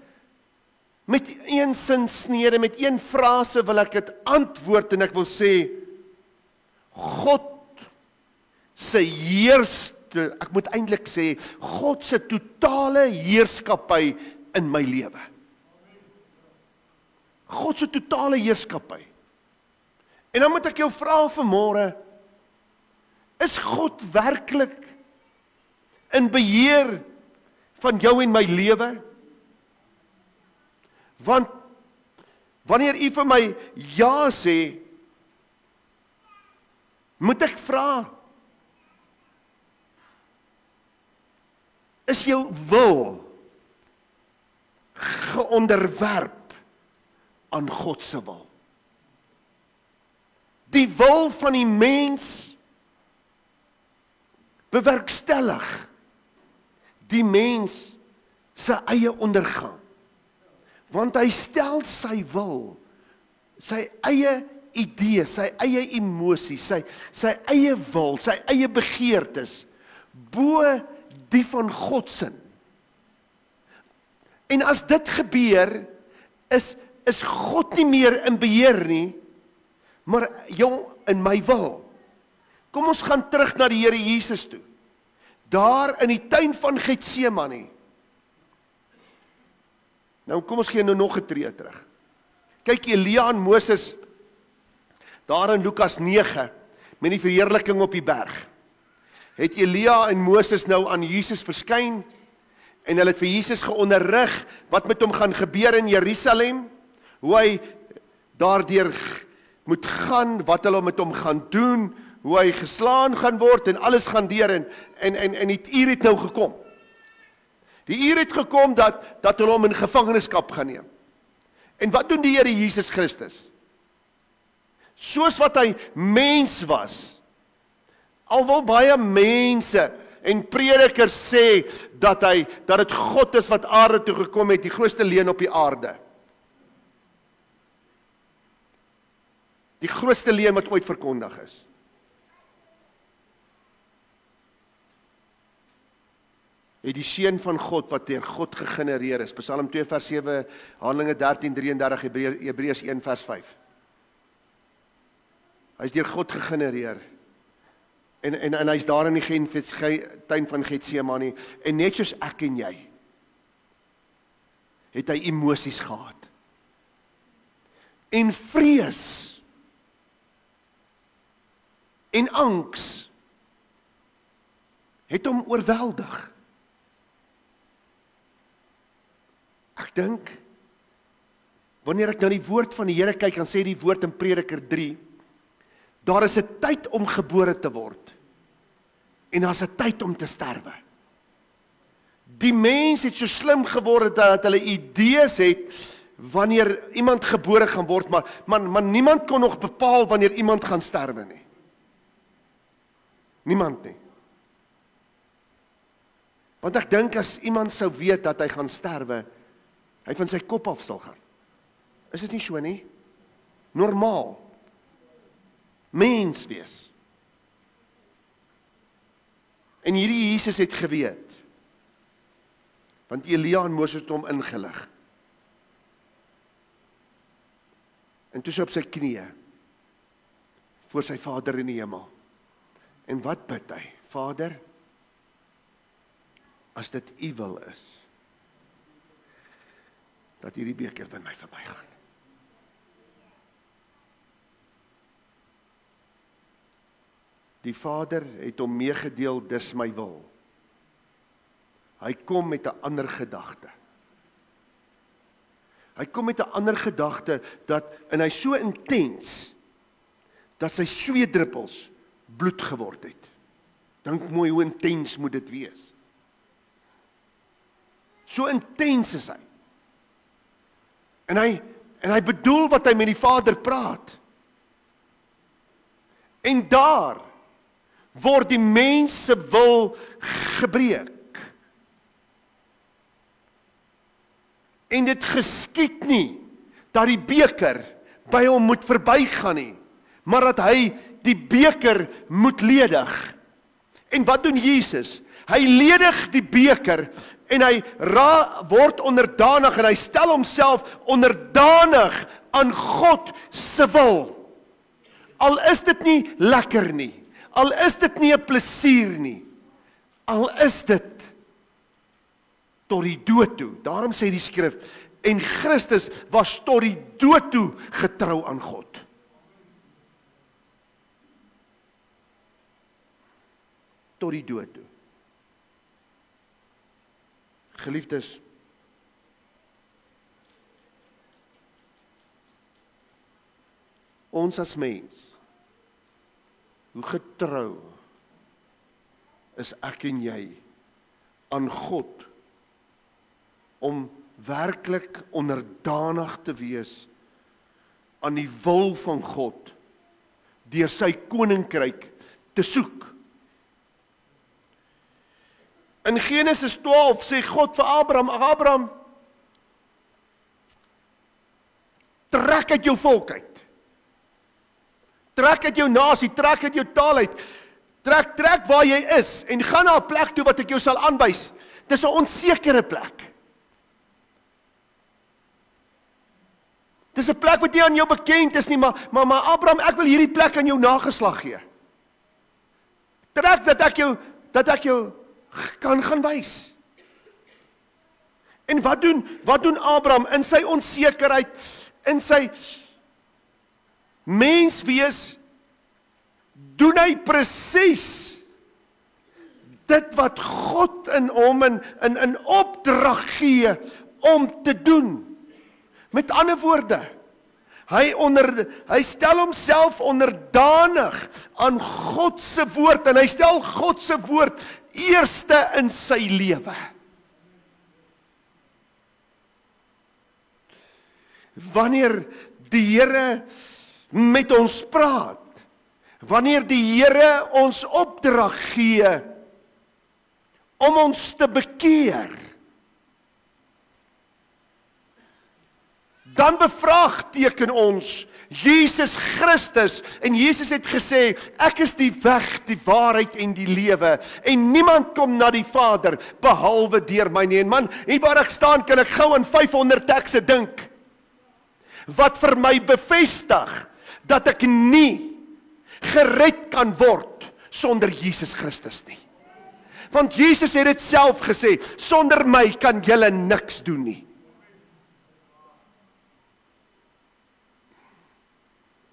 A: met een sinsnede, met een frase wil ek dit antwoord en ek wil sê, God se ek moet eintlik sê, God se totale heerskappy in my lewe. God se totale heerskappy. En dan moet ek jou vra vanmôre, is God werklik in beheer van jou en my lewe? Want wanneer u vir my ja sê, moet ek vra, is jou wil geonderwerp aan God se wil? Die wil van die mens bewerkstellig die mens se eie ondergang. Want hy stel sy wil, sy eie idee, sy eie emosies, sy eie wil, sy eie begeertes bo die van God se. En as dit gebeur, is God nie meer in beheer nie, maar jou en my wil. Kom ons gaan terug na die Here Jesus toe. Daar in die tuin van Getsemane. Nou kom ons gee nou nog 'n tree terug. Kyk, Elia en Moses daar in Lukas 9 met die verheerliking op die berg. Het Elia en Moses nou aan Jesus verskyn en hulle het vir Jesus geonderrig wat met hom gaan gebeur in Jerusalem, hoe hy daardeur moet gaan, wat hulle met hom gaan doen, hoe hy geslaan gaan word en alles gaan deur en die uur het nou gekom. Die uur het gekom dat hulle hom in gevangenskap gaan neem. En wat doen die Here Jesus Christus? Soos wat hy mens was, al wil baie mense en predikers sê dat dit God is wat aarde toe gekom het, die grootste leuen op die aarde. Die grootste leuen wat ooit verkondig is. Het die seun van God wat deur God gegenereer is, Psalm 2 vers 7, Handelinge 13:33, Hebreërs 1 vers 5. Hy is deur God gegenereer. En hy is daar in die tuin van Getsemane, en net soos ek en jy, het hy emosies gehad. En vrees, en angs, het hom oorweldig. Ek dink, wanneer ek na die woord van die Here kyk, dan sê die woord in Prediker 3, daar is 'n tyd om gebore te word, en daar is 'n tyd om te sterwe. Die mens het so slim geword dat hulle idees het, wanneer iemand gebore gaan word, maar niemand kon nog bepaal wanneer iemand gaan sterwe nie. Niemand nie. Want ek dink as iemand sou weet dat hy gaan sterwe, hy van sy kop af sal gaan. Is dit nie so nie? Normaal. Mens wees. En hierdie Jesus het geweet. Want Elia en Moses het hom ingelig. En toe sy op sy knieë voor sy Vader in die hemel. En wat bid hy? Vader, as dit U wil is, dat hierdie beker by my verby gaan. Die Vader het hom meegedeel, dis my wil. Hy kom met 'n ander gedagte. Hy kom met 'n ander gedagte, en hy so intens, dat sy sweetdruppels bloed geword het. Dink mooi hoe intens moet dit wees. So intens is hy. En hy bedoel wat hy met die Vader praat. En daar word die mens se wil gebreek. En dit geskied nie dat die beker by hom moet verbygaan nie, maar dat hy die beker moet ledig. En wat doen Jesus? Hy ledig die beker en hy word onderdanig en hy stel homself onderdanig aan God se wil. Al is dit nie lekker nie, al is dit nie 'n plesier nie, al is dit tot die dood toe. Daarom sê die skrif, en Christus was tot die dood toe getrou aan God. Tot die dood toe. Geliefdes, ons as mens, hoe getrou is ek en jy aan God om werklik onderdanig te wees aan die wil van God deur sy koninkryk te soek. In Genesis 12 sê God vir Abraham, trek uit jou volk uit. Trek uit jou nasie, trek uit jou taal uit. Trek waar jy is en gaan na 'n plek toe wat ek jou sal aanwys. Dis 'n onsekere plek. Dis 'n plek wat nie aan jou bekend is nie, maar Abraham, ek wil hierdie plek aan jou nageslag gee. Trek dat ek jou kan gaan wys. En wat doen Abraham in sy onsekerheid, in sy menswees, doen hy presies dit wat God in hom in opdrag gee om te doen. Met ander woorde, hy stel homself onderdanig aan God se woord en hy stel God se woord eerste in sy lewe. Wanneer die Here met ons praat, wanneer die Here ons opdrag gee om ons te bekeer, dan bevraagteken ons Jesus Christus, en Jesus het gesê, ek is die weg, die waarheid en die lewe, en niemand kom na die Vader, behalwe deur my nie. En man, hier waar ek staan, kan ek gou aan 500 tekste dink, wat vir my bevestig, dat ek nie gered kan word, sonder Jesus Christus nie. Want Jesus het dit self gesê, sonder my kan julle niks doen nie.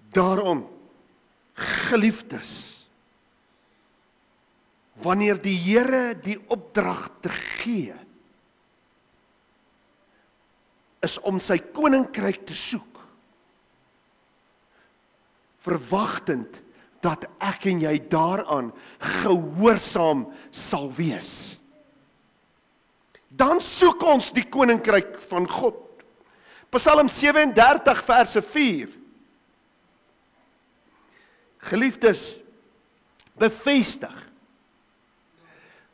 A: Daarom, geliefdes, wanneer die Here die opdrag te gee, is om sy koninkryk te soek, verwagtend dat ek en jy daaraan gehoorsaam sal wees. Dan soek ons die koninkryk van God. Psalm 37 verse 4. Geliefdes, bevestig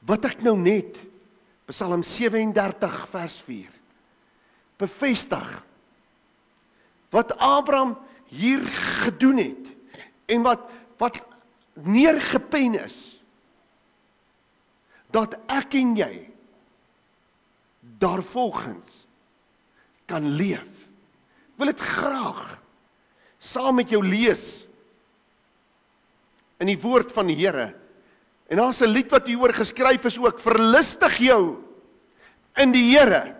A: wat ek nou net, Psalm 37 vers 4, bevestig wat Abraham hier gedoen het, en wat neergepen is, dat ek en jy daarvolgens kan leef. Ek wil dit graag saam met jou lees in die woord van die Here. En daar's 'n lied wat hieroor geskryf is ook, verlustig jou in die Here.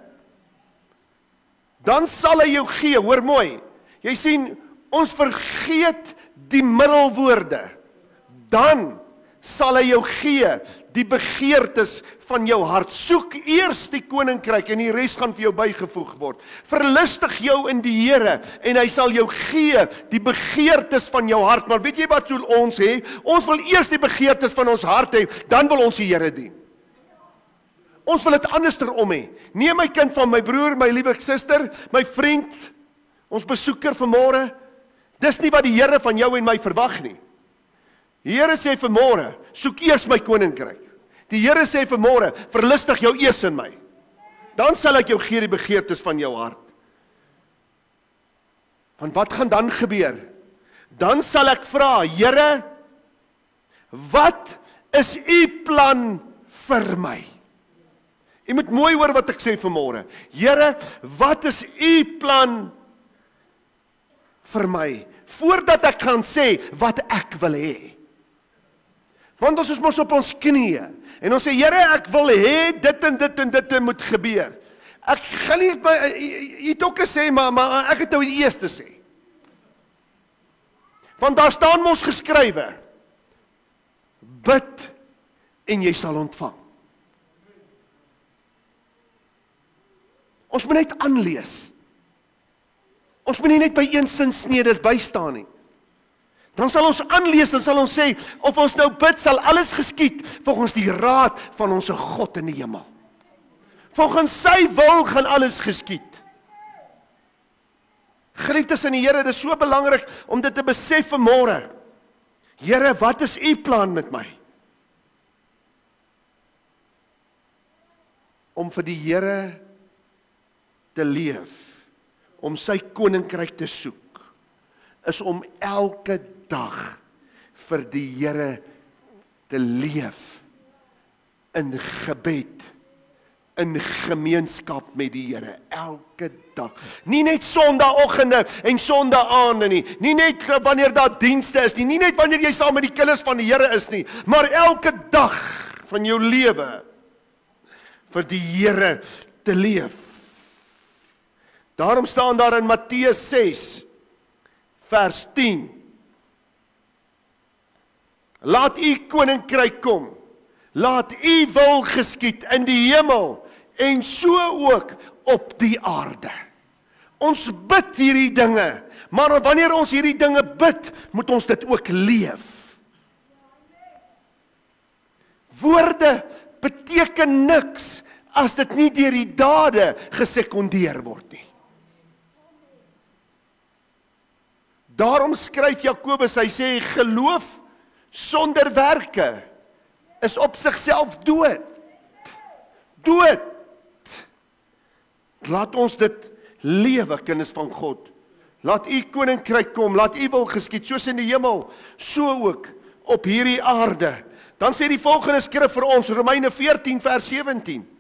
A: Dan sal hy jou gee, hoor mooi. Jy sien, ons vergeet die middelwoorde. Dan sal hy jou gee die begeertes van jou hart. Soek eers die koninkryk en die res gaan vir jou bygevoeg word. Verlustig jou in die Here en hy sal jou gee die begeertes van jou hart. Maar weet jy wat wil ons hê? Ons wil eers die begeertes van ons hart hê, dan wil ons die Here dien. Ons wil dit andersom hê. Nee my kind van my broer, my liewe suster, my vriend, ons besoeker vanmôre, dis nie wat die Here van jou en my verwag nie. Die Here sê vanmôre, soek eers my koninkryk. Die Here sê vanmôre, verlustig jou eers in my. Dan sal ek jou gee die begeertes van jou hart. Want wat gaan dan gebeur? Dan sal ek vra, Here, wat is u plan vir my? U moet mooi hoor wat ek sê vanmôre. Here, wat is u plan vir my? Voordat ek gaan sê wat ek wil hê. Want ons is mos op ons knieë. En ons sê, Here, ek wil hê dit en dit en dit moet gebeur. Ek gaan nie, jy het ook gesê, maar ek het nou die eerste sê. Want daar staan mos geskrywe, bid en jy sal ontvang. Ons moet net aanlees. Ons moet nie net by een sinsnede bystaan nie. Dan sal ons aanlees, dan sal ons sê, of ons nou bid, sal alles geskied volgens die raad van ons God in die hemel. Volgens sy wil gaan alles geskied. Geliefdes in die Here, dit is so belangrik om dit te besef vanmôre. Here, wat is u plan met my? Om vir die Here te leef, om sy koninkryk te soek, is om elke dag vir die Here te leef in gebed, in gemeenskap met die Here, elke dag. Nie net Sondagoggende en Sondagaande nie, nie net wanneer daar dienste is nie, nie net wanneer jy saam met die kinders van die Here is nie, maar elke dag van jou lewe vir die Here te leef. Daarom staan daar in Matteus 6 vers 10. Laat u koninkryk kom. Laat u wil geskied in die hemel en so ook op die aarde. Ons bid hierdie dinge, maar wanneer ons hierdie dinge bid, moet ons dit ook leef. Woorde beteken niks as dit nie deur die dade gesekondeer word nie. Daarom skryf Jakobus, hy sê, geloof sonder werke is op sigself dood. Dood. Laat ons dit lewe, kinders van God. Laat u koninkryk kom, laat u wil geskied, soos in die hemel, so ook op hierdie aarde. Dan sê die volgende skrif vir ons, Romeine 14 vers 17.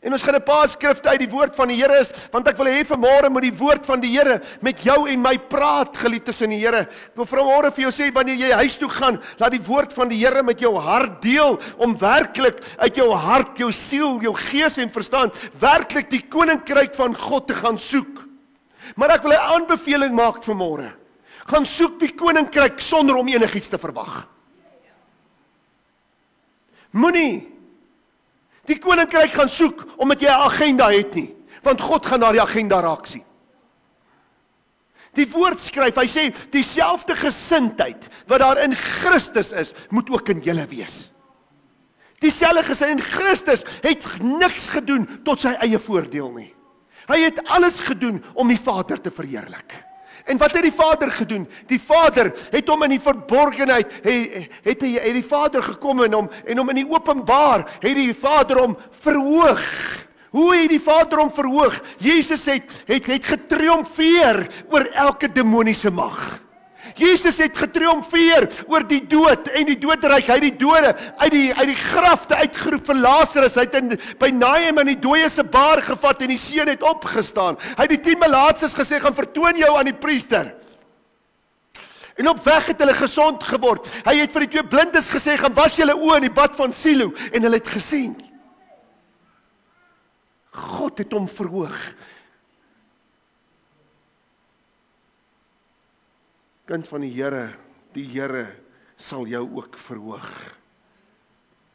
A: En ons gaan 'n paar skrifte uit die woord van die Here is, want ek wil hê vanmôre moet die woord van die Here met jou en my praat, geliefdes in die Here. Ek wil vanmôre vir jou sê, wanneer jy huis toe gaan, laat die woord van die Here met jou hart deel, om werklik uit jou hart, jou siel, jou gees en verstand, werklik die koninkryk van God te gaan soek. Maar ek wil 'n aanbeveling maak vanmôre. Gaan soek die koninkryk sonder om enigiets te verwag. Moenie die koninkryk gaan soek omdat jy 'n agenda het nie, want God gaan na die agenda raak sien. Die woord skryf, hy sê, dieselfde gesindheid wat daar in Christus is, moet ook in julle wees. Dieselfde gesindheid in Christus het niks gedoen tot sy eie voordeel nie. Hy het alles gedoen om die Vader te verheerlik. En wat het die Vader gedoen? Die Vader het hom in die verborgenheid, het die Vader gekom en hom in die openbaar, het die Vader hom verhoog. Hoe het die Vader hom verhoog? Jesus het getriomfeer oor elke demoniese mag. Jesus het getriomfeer oor die dood en die doodryk. Hy het die dode uit die grafte uitgeroep vir Lazarus. Hy het by Naim in die dooie se baar gevat en die seun het opgestaan. Hy het die 10 melaatses gesê, gaan vertoon jou aan die priester. En op weg het hulle gesond geword. Hy het vir die 2 blindes gesê, gaan was julle oë in die bad van Siloam, en hulle het gesien. God het hom verhoog. Kind van die Here sal jou ook verhoog.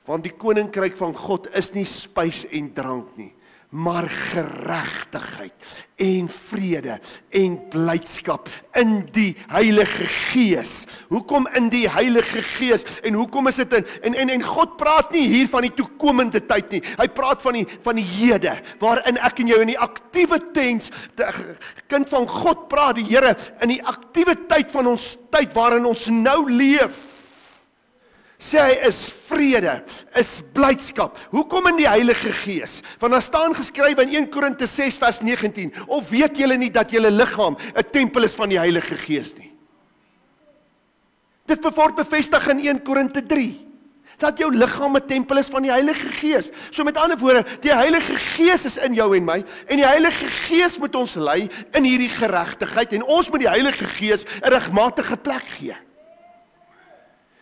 A: Want die koninkryk van God is nie spys en drank nie, maar geregtigheid en vrede en blydskap in die Heilige Gees. Hoekom in die Heilige Gees? En hoekom is dit en God praat nie hier van die toekomende tyd nie. Hy praat van die hede, waarin ek en jou in die aktiewe tens, kind van God praat die Here in die aktiewe tyd van ons tyd waarin ons nou leef. Sê hy is vrede, is blydskap. Hoekom in die Heilige Gees? Want daar staan geskryf in 1 Korinte 6 vers 19, of weet julle nie dat julle liggaam 'n tempel is van die Heilige Gees nie? Dit word bevestig in 1 Korinte 3. Dat jou liggaam 'n tempel is van die Heilige Gees. So met ander woorde, die Heilige Gees is in jou en my, en die Heilige Gees moet ons lei in hierdie geregtigheid, en ons moet die Heilige Gees 'n regmatige plek gee.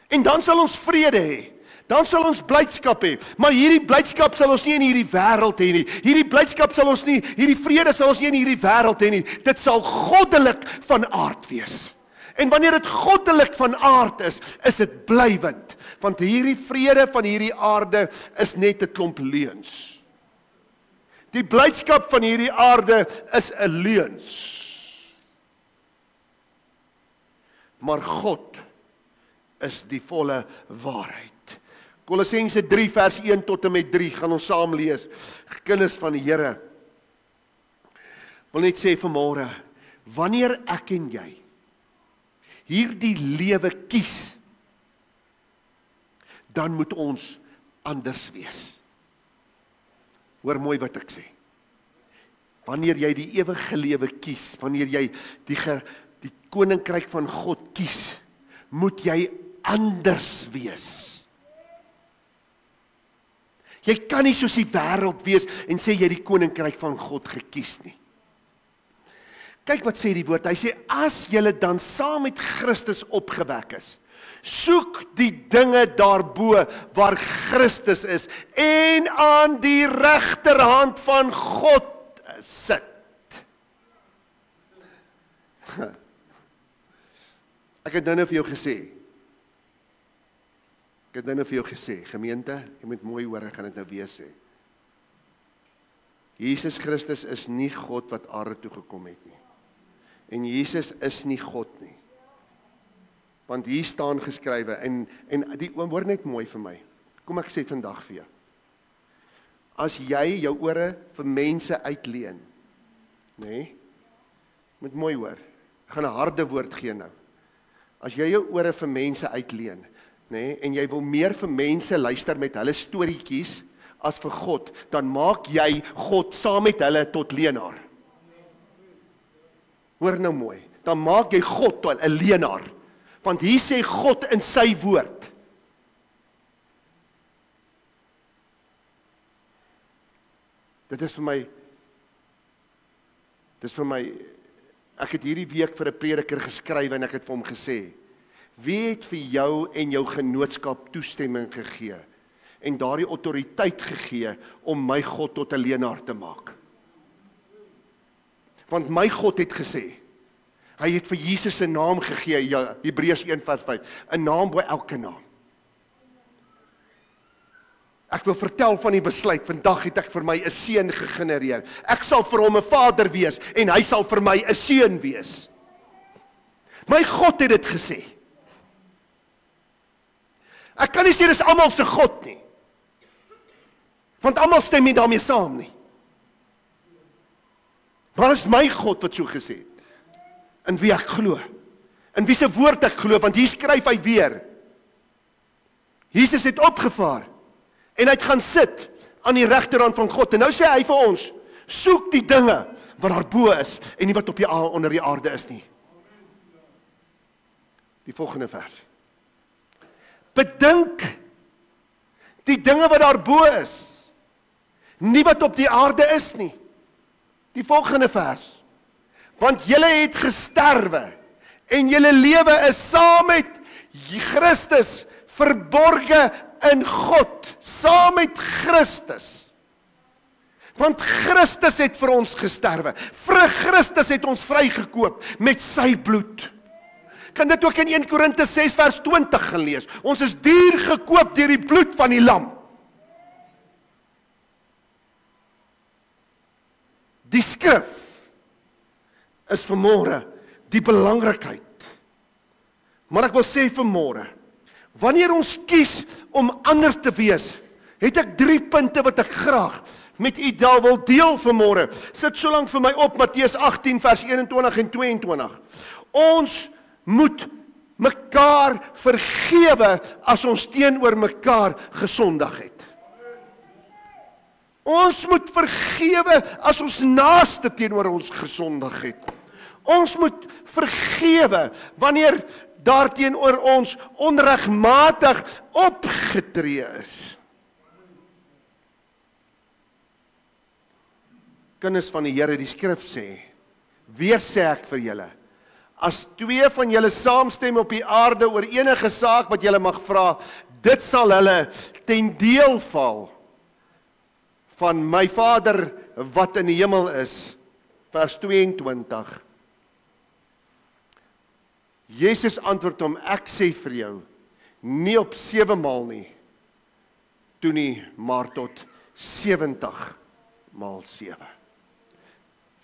A: En dan sal ons vrede hê. Dan sal ons blydskap hê. Maar hierdie blydskap sal ons nie in hierdie wêreld hê nie. Hierdie blydskap sal ons nie, hierdie vrede sal ons nie in hierdie wêreld hê nie. Dit sal goddelik van aard wees. En wanneer dit goddelik van aard is dit blywend. Want hierdie vrede van hierdie aarde is net 'n klomp leuns. Die blydskap van hierdie aarde is 'n leuns. Maar God is die volle waarheid. Kolossense 3 vers 1 tot en met 3 gaan ons saam lees. Kinders van die Here. Wil net sê vanmôre, wanneer ek en jy hierdie lewe kies, dan moet ons anders wees. Hoor mooi wat ek sê. Wanneer jy die ewige lewe kies, wanneer jy die koninkryk van God kies, moet jy anders wees. Jy kan nie soos die wêreld wees en sê jy die koninkryk van God gekies nie. Kyk wat sê die woord, hy sê, as julle dan saam met Christus opgewek is, soek die dinge daarbo waar Christus is en aan die regterhand van God sit. Ek het nou vir jou gesê, gemeente, jy moet mooi hoor, ek gaan dit nou weer sê. Jesus Christus is nie God wat aarde toe gekom het nie. En Jesus is nie God nie. Want hier staan geskrywe, en die hoor net mooi vir my. Kom ek sê vandag vir jou. As jy jou ore vir mense uitleen, nee, moet mooi hoor, ek gaan 'n harde woord gee nou. As jy jou ore vir mense uitleen, nee, en jy wil meer vir mense luister met hulle storieetjies as vir God, dan maak jy God saam met hulle tot leenaar. Hoor nou mooi, dan maak jy God tot 'n leenaar. Want hier sê God in sy woord. Dit is vir my, ek het hierdie week vir 'n prediker geskryf en ek het vir hom gesê, wie het vir jou en jou genootskap toestemming gegee en daardie autoriteit gegee om my God tot 'n leenaar te maak? Want my God het gesê, hy het vir Jesus 'n naam gegee, ja, Hebreërs 1:5, 'n naam bo elke naam. Ek wil vertel van die besluit, vandag het ek vir my 'n seun gegenereer. Ek sal vir hom 'n vader wees en hy sal vir my 'n seun wees. My God het dit gesê. Ek kan nie sê dis almal se God nie. Want almal stem nie daarmee saam nie. Maar dit is my God wat so gesê het. In wie ek glo. In wie se woord ek glo, want hier skryf hy weer. Jesus het opgevaar en hy het gaan sit aan die regterhand van God. En nou sê hy vir ons, soek die dinge wat daarbo is en nie wat op onder die aarde is nie. Die volgende vers. Bedink die dinge wat daarbo is, nie wat op die aarde is nie. Die volgende vers. Want julle het gesterwe en julle lewe is saam met Christus verborge in God, saam met Christus. Want Christus het vir ons gesterwe. Christus het ons vrygekoop met sy bloed. Kan dit ook in 1 Korinte 6 vers 20 gaan lees. Ons is duur gekoop deur die bloed van die lam. Die skrif is vanmôre die belangrikheid. Maar ek wil sê vanmôre, wanneer ons kies om anders te wees, het ek 3 punte wat ek graag met u wil deel vanmôre. Sit so lank vir my op Matteus 18 vers 21 en 22. Ons moet mekaar vergewe as ons teenoor mekaar gesondig het. Ons moet vergewe as ons naaste teenoor ons gesondig het. Ons moet vergewe wanneer daarteenoor ons onregmatig opgetree is. Kinders van die Here, die skrif sê, weer sê ek vir julle, as 2 van julle saamstem op die aarde oor enige saak wat julle mag vra, dit sal hulle ten deel val van my Vader wat in die hemel is. Vers 22. Jesus antwoord hom, ek sê vir jou, nie op 7 maal nie, toe nie, maar tot 70 maal 7.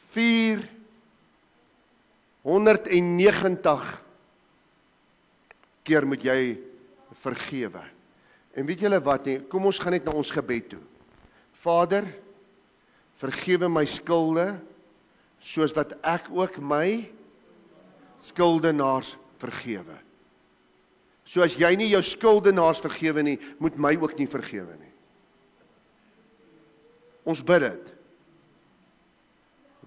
A: 490 keer moet jy vergewe. En weet julle wat nie, kom ons gaan net na ons gebed toe. Vader, vergewe my skulde, soos wat ek ook my skuldenaars vergewe. So as jy nie jou skuldenaars vergewe nie, moet my ook nie vergewe nie. Ons bid dit.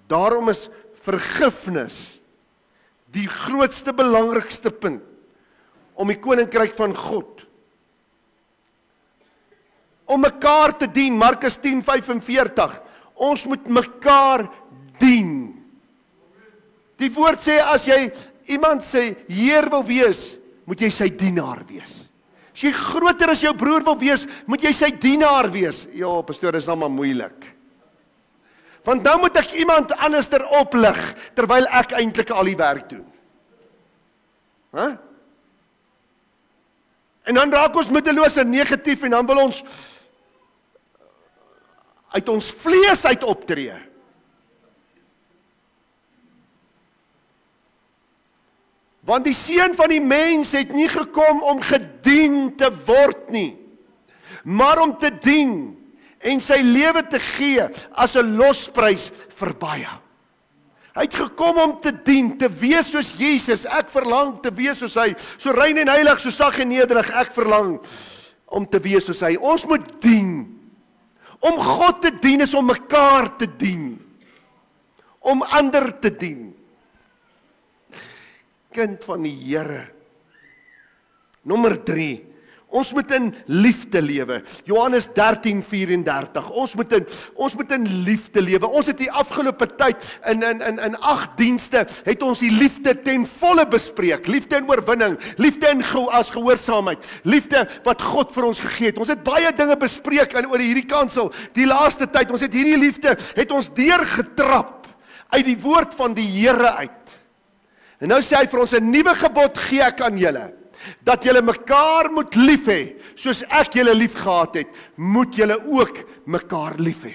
A: Daarom is vergifnis die grootste, belangrikste punt om die koninkryk van God, om mekaar te dien. Markus 10:45, ons moet mekaar dien. Die woord sê, as jy iemand sê, Heer wil wees, moet jy sy dienaar wees. As jy groter as jou broer wil wees, moet jy sy dienaar wees. Ja, pastoor, is nou maar moeilik. Want nou moet ek iemand anders oplig, terwyl ek eintlik al die werk doen. En dan raak ons moedeloos en negatief, en dan wil ons uit ons vlees uit optree. Want die Seun van die mens het nie gekom om gedien te word nie, maar om te dien en sy lewe te gee as 'n losprys vir baie. Hy het gekom om te dien, te wees soos Jesus. Ek verlang te wees soos hy, so rein en heilig, so sag en nederig. Ek verlang om te wees soos hy. Ons moet dien. Om God te dien is om mekaar te dien. Om ander te dien. Kind van die Here. Nommer 3. Ons moet in liefde lewe. Johannes 13:34. Ons moet in liefde lewe. Ons het die afgelope tyd in 8 dienste het ons die liefde ten volle bespreek. Liefde en oorwinning, liefde en as gehoorsaamheid, liefde wat God vir ons gegee het. Ons het baie dinge bespreek oor hierdie kansel die laaste tyd. Ons het hierdie liefde het ons deurgetrap uit die woord van die Here uit. En nou sê hy vir ons 'n nuwe gebod gee ek aan julle, dat julle mekaar moet lief hê, soos ek julle lief gehad het, moet julle ook mekaar lief hê.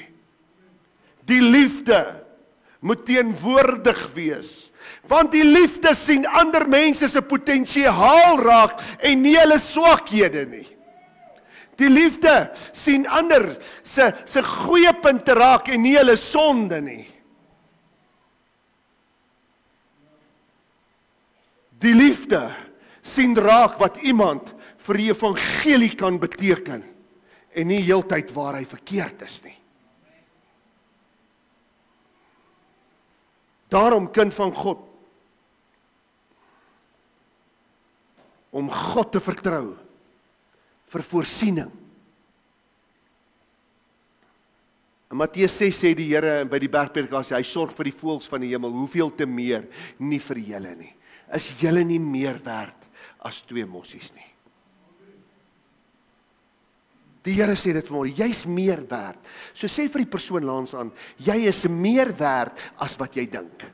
A: Die liefde moet teenwoordig wees, want die liefde sien ander mense se potensiaal raak en nie hulle swakhede nie. Die liefde sien ander se goeie punte raak en nie hulle sonde nie. Die liefde sien raak wat iemand vir die evangelie kan beteken en nie heeltyd waar hy verkeerd is nie. Daarom, kind van God, om God te vertrou vir voorsiening. In Matteus 6 sê die Here by die bergpredikasie, hy sorg vir die voëls van die hemel, hoeveel te meer, nie vir julle nie. Is julle nie meer werd as 2 mossies nie? Die Here sê dit vanmôre, jy's meer werd. So sê vir die persoon langs aan, jy is meer werd as wat jy dink.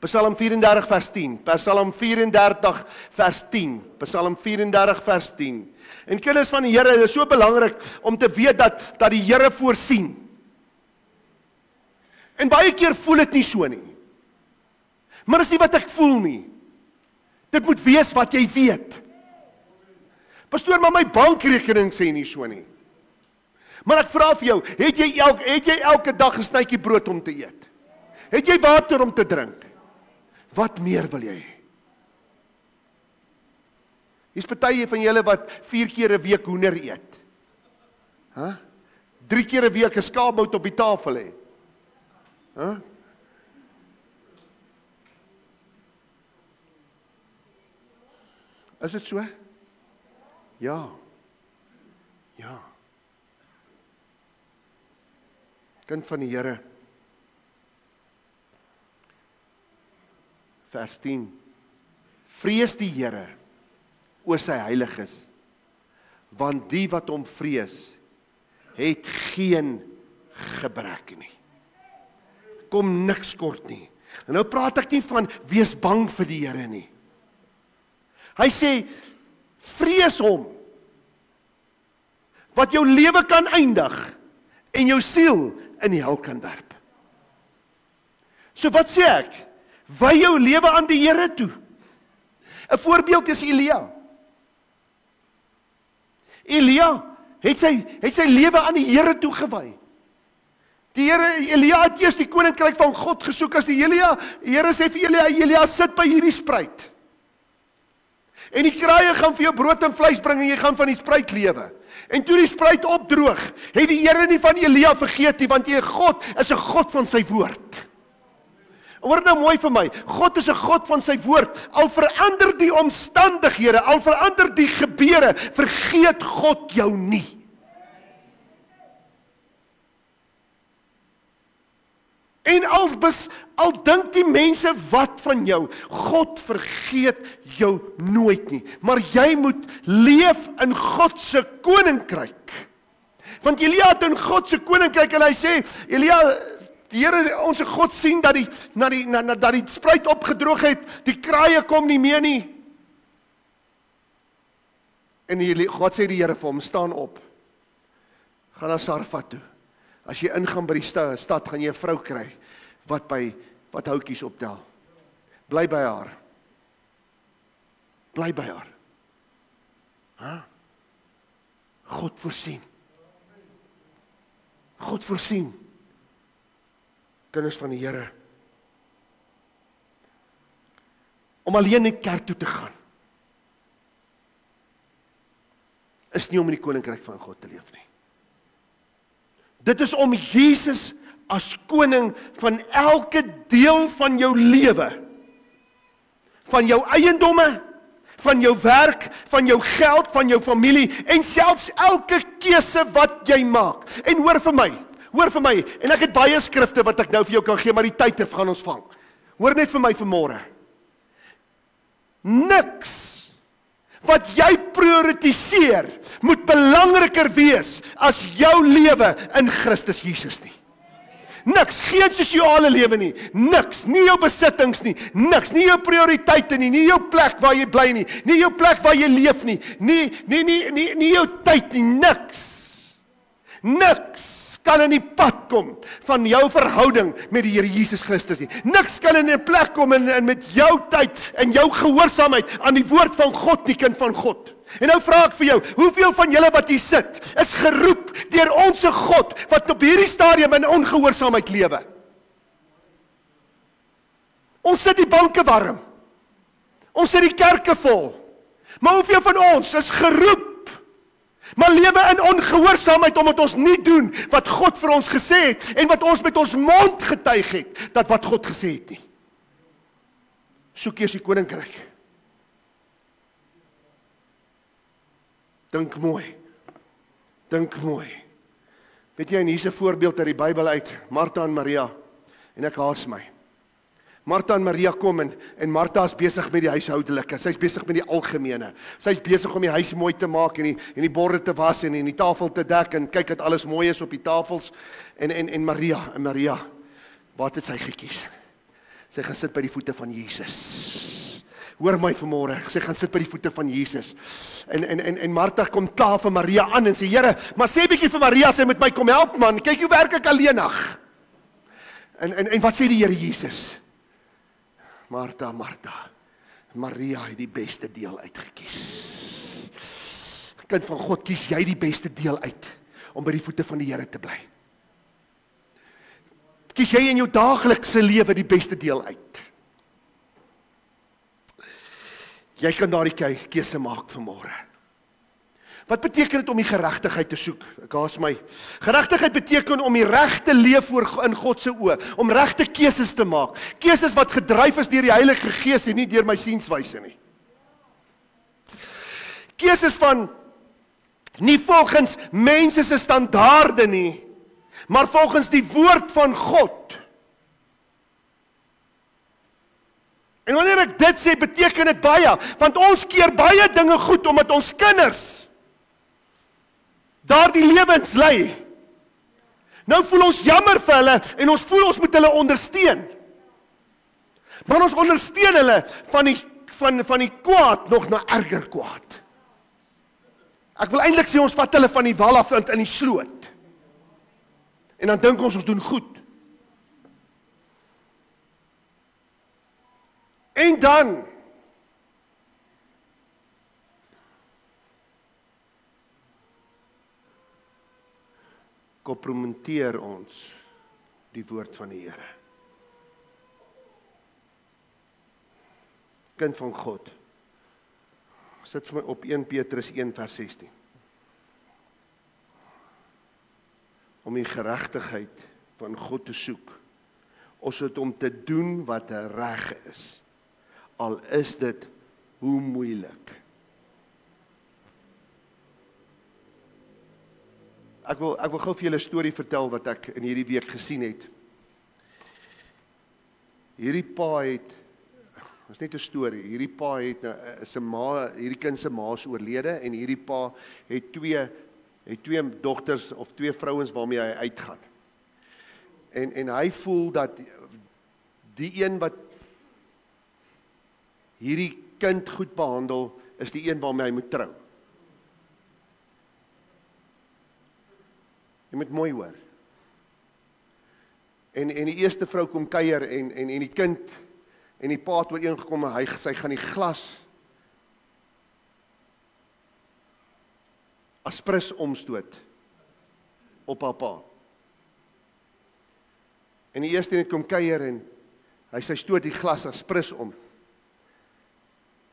A: Psalm 34 vers 10, Psalm 34 vers 10, Psalm 34 vers 10. En kinders van die Here, dit is so belangrik om te weet dat die Here voorsien. En baie keer voel dit nie so nie. Maar dis nie wat ek voel nie. Dit moet wees wat jy weet. Pastoor, maar my bankrekening sê nie so nie. Maar ek vra vir jou, het jy elke dag 'n snytjie brood om te eet? Het jy water om te drink? Wat meer wil jy? Hier's party van julle wat 4 keer 'n week hoender eet. 3 keer 'n week 'n skaapbout op die tafel hê. Is dit so? Ja. Ja. Kind van die Here. Vers 10. Vrees die Here, o sy heiliges, want die wat hom vrees, het geen gebrek nie. Kom niks kort nie. En nou praat ek nie van wees bang vir die Here nie. Hy sê, vrees hom, wat jou lewe kan eindig, en jou siel in die hel kan werp. So wat sê ek? Wy jou lewe aan die Here toe. 'n voorbeeld is Elia. Elia het sy lewe aan die Here toe gewy. Elia het eers die koninkryk van God gesoek as die Here sê vir Elia, sit by hierdie spruit. En die kraaie gaan vir jou brood en vleis bring en jy gaan van die spruit lewe. En toe die spruit opdroog, het die Here nie van Elia vergeet nie, want God is 'n God van sy woord. Hoor nou mooi vir my, God is 'n God van sy woord. Al verander die omstandighede, al verander die gebeure, vergeet God jou nie. En al dink die mense wat van jou, God vergeet jou nooit nie. Maar jy moet leef in God se koninkryk. Want Elia het in God se koninkryk en hy sê, Elia, die Here, ons God sien dat die spruit opgedroog het, die kraaie kom nie meer nie. En God sê die Here vir hom, staan op. Gaan na Sarfat toe. As jy ingaan by die stad, gaan jy 'n vrou kry wat houtjies optel. Bly by haar. Bly by haar. God voorsien. God voorsien. Kinders van die Here. Om alleen in kerk toe te gaan, is nie om in die koninkryk van God te leef nie. Dit is om Jesus as koning van elke deel van jou lewe, van jou eiendomme, van jou werk, van jou geld, van jou familie, en selfs elke keuse wat jy maak. En hoor vir my, en ek het baie skrifte wat ek nou vir jou kan gee, maar die tyd gaan ons vang. Hoor net vir my vanmôre. Niks wat jy prioritiseer moet belangriker wees as jou lewe in Christus Jesus nie. Niks, geen sosiale lewe nie, niks, nie jou besittings nie, niks, nie jou prioriteite nie jou plek waar jy bly nie jou plek waar jy leef nie jou tyd nie, niks kan in die pad kom van jou verhouding met die Here Jesus Christus nie. Niks kan in 'n plek kom en met jou tyd en jou gehoorsaamheid aan die woord van God nie, kind van God. En nou vra ek vir jou, hoeveel van julle wat hier sit, is geroep deur ons God, wat op hierdie stadium in ongehoorsaamheid lewe? Ons sit die banke warm. Ons sit die kerke vol. Maar hoeveel van ons is geroep, maar lewe in ongehoorsaamheid omdat ons nie doen wat God vir ons gesê het en wat ons met ons mond getuig het, dat wat God gesê het nie. Soek eers die koninkryk. Dink mooi. Weet jy, en hier's 'n voorbeeld uit die Bybel uit, Martha en Maria, en ek haas my. Martha en Maria kom en Martha is besig met die huishoudelike, sy's besig met die algemene. Sy's besig om die huis mooi te maak en die borde te was en die tafel te dek en kyk dat alles mooi is op die tafels. En Maria, wat het sy gekies? Sy gaan sit by die voete van Jesus. Hoor my vanmôre, sy gaan sit by die voete van Jesus. En Martha kom klaar vir Maria aan en sê, Here, maar sê bietjie vir Maria, sy moet my kom help man, kyk hoe werk ek alleenig. En wat sê die Here Jesus? Martha, Maria het die beste deel uitgekies. Kind van God, kies jy die beste deel uit om by die voete van die Here te bly. Kies jy in jou daaglikse lewe die beste deel uit. Jy kan daardie keuse maak vanmôre. Wat beteken dit om die geregtigheid te soek? Ek haas my. Geregtigheid beteken om die reg te leef in God se oë, om regte keuses te maak. Keuses wat gedryf is deur die Heilige Gees en nie deur my sienswyse nie. Keuses van nie volgens mense se standaarde nie, maar volgens die woord van God. En wanneer ek dit sê, beteken dit baie, want ons keer baie dinge goed, omdat ons kinders daardie lewens lei. Nou voel ons jammer vir hulle, en ons voel ons moet hulle ondersteun. Maar ons ondersteun hulle van die kwaad nog na erger kwaad. Ek wil eintlik sê, ons vat hulle van die wal af in die sloot. En dan dink ons doen goed. En dan kompromitteer ons die woord van die Here. Kind van God, sit vir my op 1 Petrus 1 vers 16. Om die geregtigheid van God te soek, ons het om te doen wat reg is, al is dit hoe moeilik. Ek wil gou vir julle 'n storie vertel wat ek in hierdie week gesien het. Hierdie pa het, is net 'n storie, hierdie pa het hierdie kind se ma is oorlede, en hierdie pa het twee dogters of 2 vrouens waarmee hy uitgaan. En hy voel dat die een wat hierdie kind goed behandel, is die een waarmee hy moet trou. Jy moet mooi hoor. En die eerste vrou kom kuier, en die kind en die pa het ooreengekom, sy gaan die glas aspris omstoot op haar pa. En die eerste een kom kuier, en sy stoot die glas aspris om.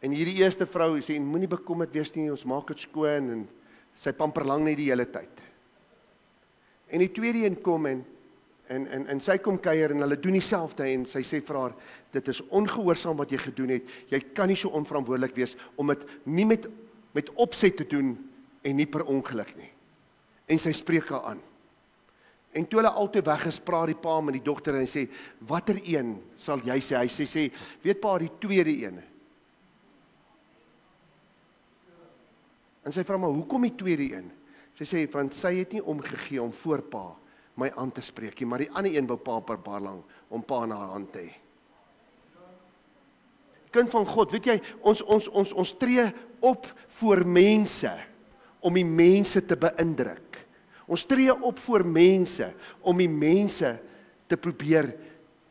A: En hierdie eerste vrou sê, moenie bekommerd wees nie, ons maak dit skoon, en sy pamper lang net die hele tyd. En die tweede een kom, en sy kom kuier, en hulle doen dieselfde, en sy sê vir haar, dit is ongehoorsaam wat jy gedoen het, jy kan nie so onverantwoordelik wees, om dit nie met opset te doen, en nie per ongeluk nie. En sy spreek haar aan. En toe hulle altyd weg is, praat die pa met die dogter, en hy sê, watter een sal jy sê? Hy sê, weet pa, die tweede een. En sy vra, maar hoekom die tweede een? Sy sê, want sy het nie omgegee om voor pa my aan te spreek nie, maar die ander een wou pa per paar lang om pa na haar hand te hê. Kind van God, weet jy, ons tree op voor mense om die mense te beïndruk. Ons tree op voor mense om die mense te probeer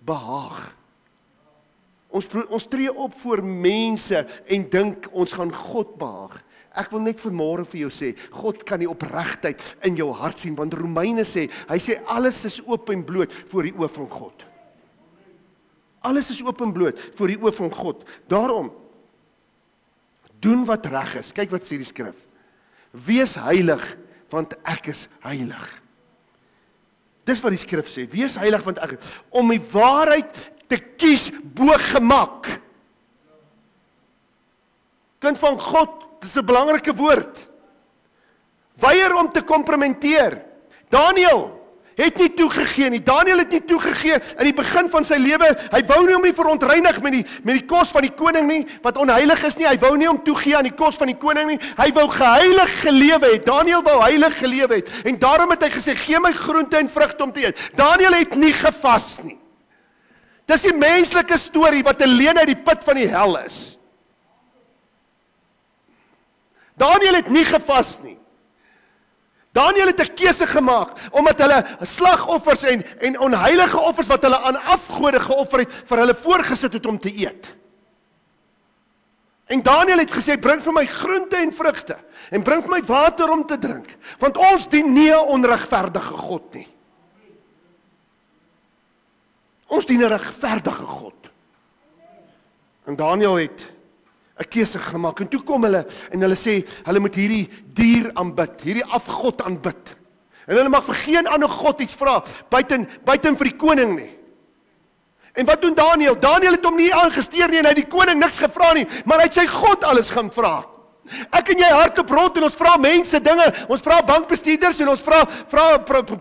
A: behaag. Ons tree op voor mense en dink ons gaan God behaag. Ek wil net vanmôre vir jou sê, God kan die opregtheid in jou hart sien, want Romeine sê, hy sê alles is oop en bloot voor die oë van God. Alles is oop en bloot voor die oë van God. Daarom, doen wat reg is. Kyk wat sê die skrif. Wees heilig, want ek is heilig. Dis wat die skrif sê, wees heilig, want ek is, om die waarheid te kies bo gemak. Kind van God, dis 'n belangrike woord. Weier om te kompromitteer. Daniël het nie toegegee nie. Daniël het nie toegegee in die begin van sy lewe. Hy wou nie om die verontreinig met die kos van die koning nie, wat onheilig is nie. Hy wou nie om toegee aan die kos van die koning nie. Hy wou geheilig gelewe het. Daniël wou heilig gelewe het. En daarom het hy gesê, gee my groente en vrugte om te eet. Daniël het nie gevas nie. Dis die menslike storie wat alleen uit die put van die hel is. Daniël het nie gevas nie. Daniël het 'n keuse gemaak, omdat hulle slagoffers en onheilige offers wat hulle aan afgode geoffer het, vir hulle voorgesit het om te eet. En Daniël het gesê, bring vir my groente en vrugte, en bring vir my water om te drink, want ons dien nie 'n onregverdige God nie. Ons dien 'n regverdige God. En Daniël het 'n keuse gemaak, en toe kom hulle, en hulle sê, hulle moet hierdie dier aanbid, hierdie afgod aanbid. En hulle mag vir geen ander God iets vra, buiten vir die koning nie. En wat doen Daniël? Daniël het hom nie aangesteer nie, en hy het die koning niks gevra nie, maar hy het sy God alles gaan vra. Ek en jy hardloop rond en ons vra mense dinge, ons vra bankbestuurders en ons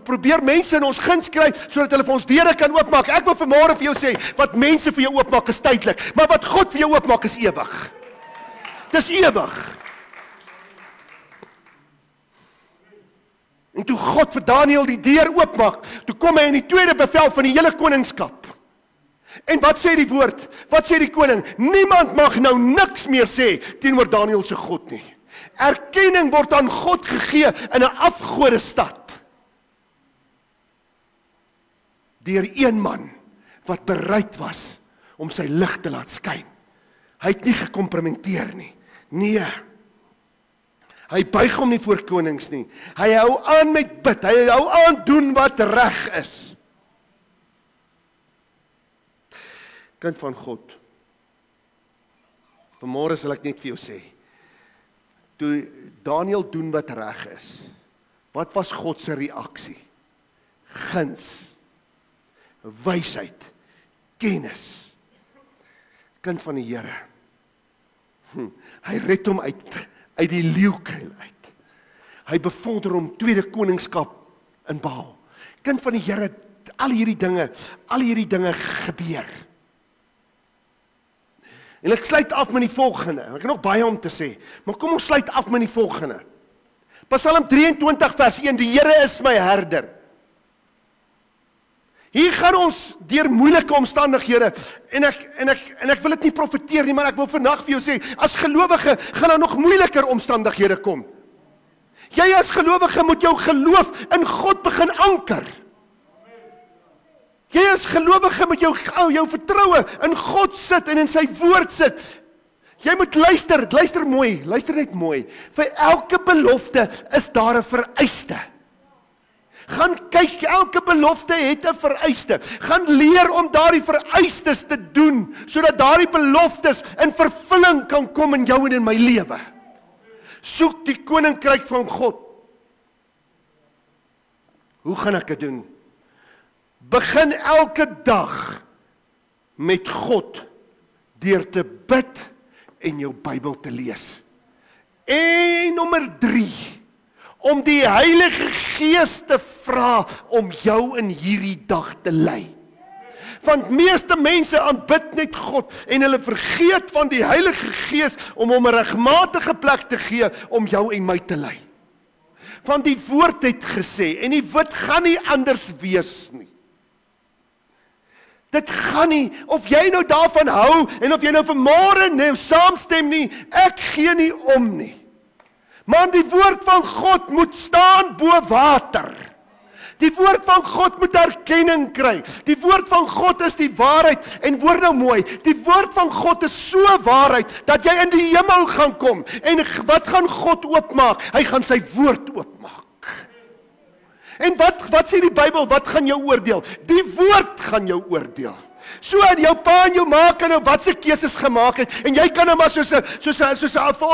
A: probeer mense in ons guns kry sodat hulle vir ons deure kan oopmaak. Ek wil vanmôre vir jou sê, wat mense vir jou oopmaak is tydelik, maar wat God vir jou oopmaak is ewig. Dis ewig. En toe God vir Daniël die deur oopmaak, toe kom hy in die tweede bevel van die hele koningskap. En wat sê die woord? Wat sê die koning? Niemand mag nou niks meer sê teenoor Daniël se God nie. Erkenning word aan God gegee in 'n afgodestad. Deur een man wat bereid was om sy lig te laat skyn. Hy het nie gekompromitteer nie. Nee. Hy buig hom nie voor konings nie. Hy hou aan met bid. Hy hou aan doen wat reg is. Kind van God. Vanmôre sal ek net vir jou sê. Toe Daniël doen wat reg is. Wat was God se reaksie? Guns. Wysheid. Kennis. Kind van die Here. Hy red hom uit die leeukuil uit. Hy bevorder hom tweede koningskap in Baal. Kind van die Here, al hierdie dinge gebeur. En ek sluit af met die volgende. Ek het nog baie om te sê, maar kom ons sluit af met die volgende. Psalm 23 vers 1, die Here is my herder. Hier gaan ons deur moeilike omstandighede en ek wil dit nie profeteer nie, maar ek wil vandag vir jou sê, as gelowige gaan daar nog moeiliker omstandighede kom. Jy as gelowige moet jou geloof in God begin anker. Jy as gelowige moet jou vertroue in God sit en in sy woord sit. Jy moet luister mooi, luister net mooi. Vir elke belofte is daar 'n vereiste. Gaan kyk, elke belofte het 'n vereiste. Gaan leer om daardie vereistes te doen, sodat daardie beloftes in vervulling kan kom in jou en in my lewe. Soek die koninkryk van God. Hoe gaan ek dit doen? Begin elke dag met God deur te bid en jou Bybel te lees. En nommer 3, om die Heilige Gees te vra om jou in hierdie dag te lei. Want meeste mense aanbid net God en hulle vergeet van die Heilige Gees om hom 'n regmatige plek te gee om jou en my te lei. Want die woord het gesê en die wet gaan nie anders wees nie. Dit gaan nie, of jy nou daarvan hou en of jy nou vanmôre nou saamstem nie, ek gee nie om nie. Maar die woord van God moet staan bo water. Die woord van God moet erkenning kry. Die woord van God is die waarheid. En hoor nou mooi, die woord van God is so waarheid, dat jy in die hemel gaan kom. En wat gaan God oopmaak? Hy gaan sy woord oopmaak. En wat sê die Bybel? Wat gaan jou oordeel? Die woord gaan jou oordeel. So en jou pa en jou ma kan nou wat se keuses gemaak het, en jy kan nou maar soos 'n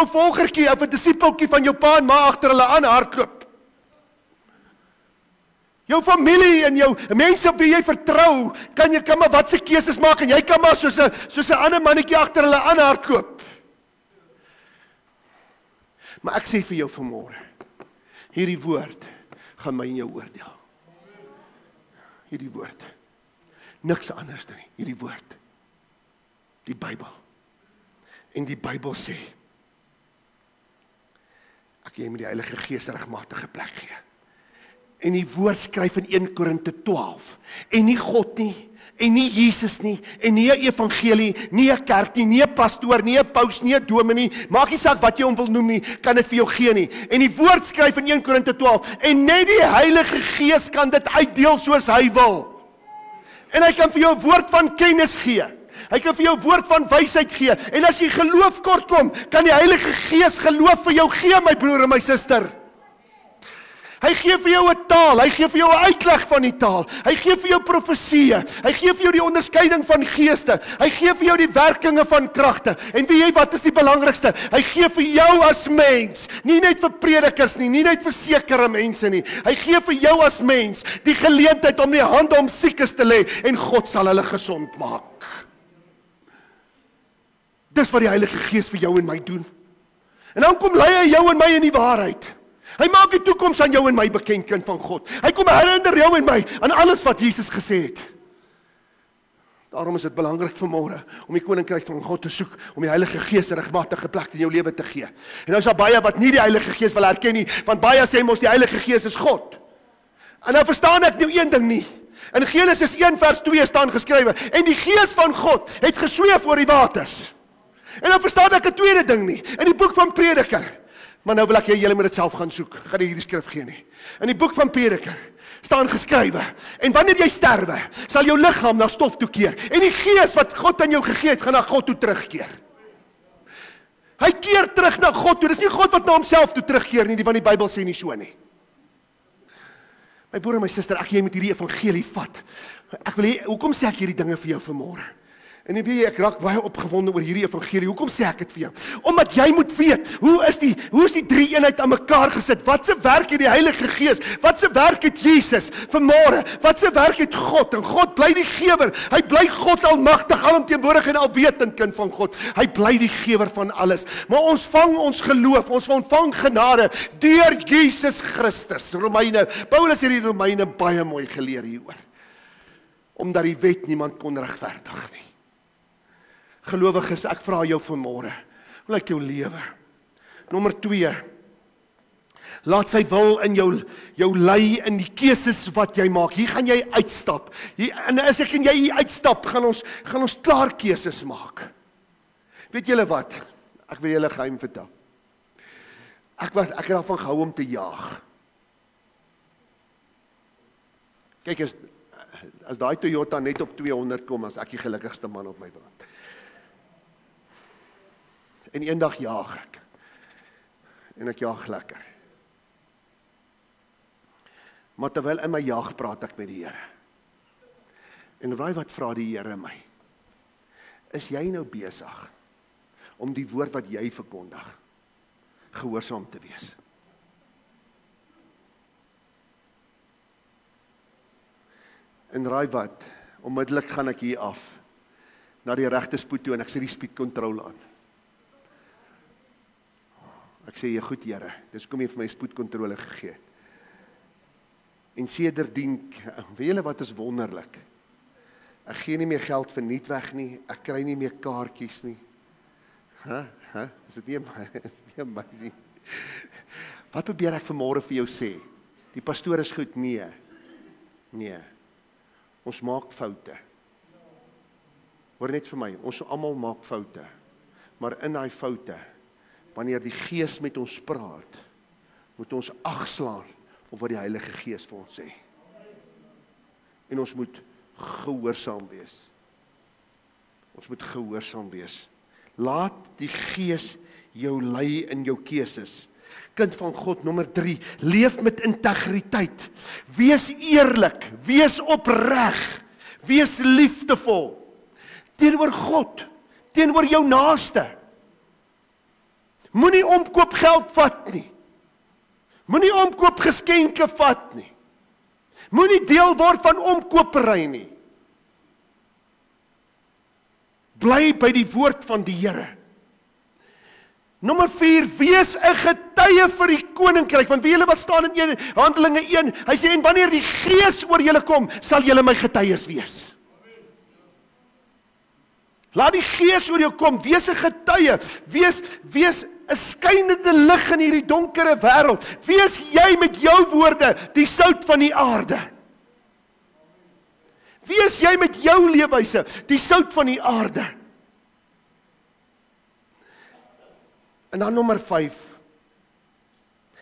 A: volgertjie of 'n disipeltjie van jou pa en ma agter hulle aan hardloop. Jou familie en jou mense op wie jy vertrou, kan maar wat se keuses maak, en jy kan maar soos 'n ander mannetjie agter hulle aan hardloop. Maar ek sê vir jou vanmôre, hierdie woord gaan my en jou oordeel. Hierdie woord. Niks anders nie, hierdie woord. Die Bybel. En die Bybel sê, ek jy met die Heilige Gees 'n regmatige plek gee. En die woord skryf in 1 Korinte 12. En nie God nie, en nie Jesus nie, en nie 'n evangelie, nie 'n kerk nie, nie 'n pastoor, nie 'n paus, nie 'n dominee, maak nie saak wat jy hom wil noem nie, kan dit vir jou gee nie. En die woord skryf in 1 Korinte 12, en net die Heilige Gees kan dit uitdeel soos hy wil. En hy kan vir jou 'n woord van kennis gee. Hy kan vir jou 'n woord van wysheid gee. En as jy geloof kort kom, kan die Heilige Gees geloof vir jou gee, my broer en my suster. Hy gee vir jou 'n taal, hy gee vir jou 'n uitleg van die taal. Hy gee vir jou profeseë. Hy gee vir jou die onderskeiding van geeste. Hy gee vir jou die werkinge van kragte. En weet jy wat is die belangrikste? Hy gee vir jou as mens, nie net vir predikers nie, nie net vir sekere mense nie. Hy gee vir jou as mens die geleentheid om die hande om siekes te lê en God sal hulle gesond maak. Dis wat die Heilige Gees vir jou en my doen. En dan kom lei hy jou en my in die waarheid. Hy maak die toekoms aan jou en my bekend, kind van God. Hy kom herinner jou en my aan alles wat Jesus gesê het. Daarom is dit belangrik vanmôre om die koninkryk van God te soek, om die Heilige Gees 'n regmatige plek in jou lewe te gee. En nou is daar baie wat nie die Heilige Gees wil herken nie, want baie sê mos die Heilige Gees is God. En nou verstaan ek nou een ding nie. In Genesis 1 vers 2 staan geskrywe, en die Gees van God het gesweef oor die waters. En nou verstaan ek 'n tweede ding nie, in die boek van Prediker. Maar nou wil ek julle moet dit self gaan soek, gaan nie hierdie skrif gee nie. In die boek van Prediker staan geskrywe, en wanneer jy sterwe, sal jou liggaam na stof toe keer, en die Gees wat God aan jou gegee het, gaan na God toe terugkeer. Hy keer terug na God toe, dis nie God wat na homself toe terugkeer nie, want die Bybel sê nie so nie. My broer en my suster, jy moet hierdie evangelie vat. Ek wil hoekom sê ek hierdie dinge vir jou vanmôre? En weet jy, ek raak baie opgewonde oor hierdie evangelie. Hoekom sê ek dit vir jou? Omdat jy moet weet, hoe is die drie eenheid aan mekaar gesit? Wat se werk het die Heilige Gees? Wat se werk het Jesus vanmôre? Wat se werk het God? En God bly die gewer. Hy bly God almagtig, alomteenwoordig en alwetend, kind van God. Hy bly die gewer van alles. Maar ons vang ons geloof, ons ontvang genade deur Jesus Christus. Romeine, Paulus het die Romeine baie mooi geleer hieroor. Omdat die wet niemand kon regverdig nie. Gelowiges, ek vra jou vanmôre, hoe lyk jou lewe? Nommer 2, laat sy wil in jou lei in die keuses wat jy maak. Hier gaan jy uitstap. En as ek en jy hier uitstap, gaan ons klaar keuses maak. Weet julle wat? Ek wil julle geheim vertel. Ek het daarvan gehou om te jaag. Kyk, as daai Toyota net op 200 kom, as ek die gelukkigste man op my brand. En eendag jaag ek. En ek jaag lekker. Maar terwyl in my jaag praat ek met die Here. En raai wat vra die Here my? Is jy nou besig om die woord wat jy verkondig gehoorsaam te wees? En raai wat? Onmiddellik gaan ek hier af na die regte spoed toe en ek sit die speedkontrole aan. Ek sê, goed Here, dis kom jy vir my spoedkontrole gegee het. En sedertdien, weet julle wat is wonderlik? Ek gee nie meer geld vir niet weg nie, ek kry nie meer kaartjies nie. Is dit nie amazing? Wat probeer ek vanmôre vir jou sê? Die pastoor is goed, nee. Ons maak foute. Hoor net vir my, ons almal maak foute. Maar in daai foute, wanneer die Gees met ons praat, moet ons agslaan op wat die Heilige Gees vir ons sê. En ons moet gehoorsaam wees. Ons moet gehoorsaam wees. Laat die Gees jou lei in jou keuses. Kind van God, nommer 3, leef met integriteit. Wees eerlik, wees opreg, wees liefdevol. Teenoor God, teenoor jou naaste. Moenie omkoopgeld vat nie. Moenie omkoopgeskenke vat nie. Moenie deel word van omkopery nie. Bly by die woord van die Here. Nommer 4, wees 'n getuie vir die koninkryk, want weet julle wat staan in Handelinge 1, hy sê, en wanneer die Gees oor julle kom, sal julle my getuies wees. Laat die Gees oor jou kom, wees 'n getuie, wees 'n skynende lig in hierdie donkere wêreld, wees jy met jou woorde die sout van die aarde. Wees jy met jou leefwyse die sout van die aarde. En dan nommer 5,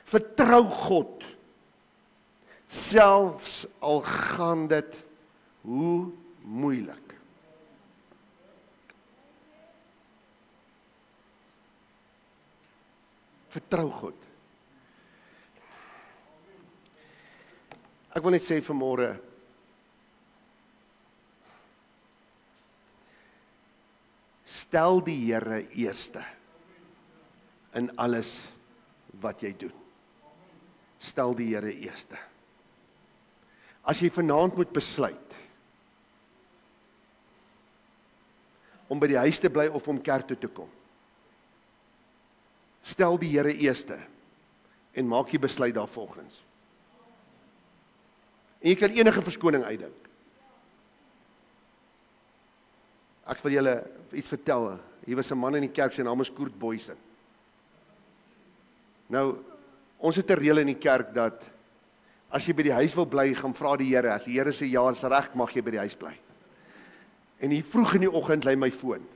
A: vertrou God, selfs al gaan dit hoe moeilik. Vertrou God. Ek wil net sê vanmôre, stel die Here eerste in alles wat jy doen. Stel die Here eerste. As jy vanaand moet besluit om by die huis te bly of om kerk toe te kom, Stel die Here eerste en maak die besluit daarvolgens. En jy kan enige verskoning uitdink. Ek wil julle iets vertel. Hier was 'n man in die kerk, sy naam is Kurt Boysen. Nou, ons het 'n reël in die kerk dat as jy by die huis wil bly, gaan vra die Here. As die Here sê ja, is reg, mag jy by die huis bly. En hier vroeg in die oggend lei my foon.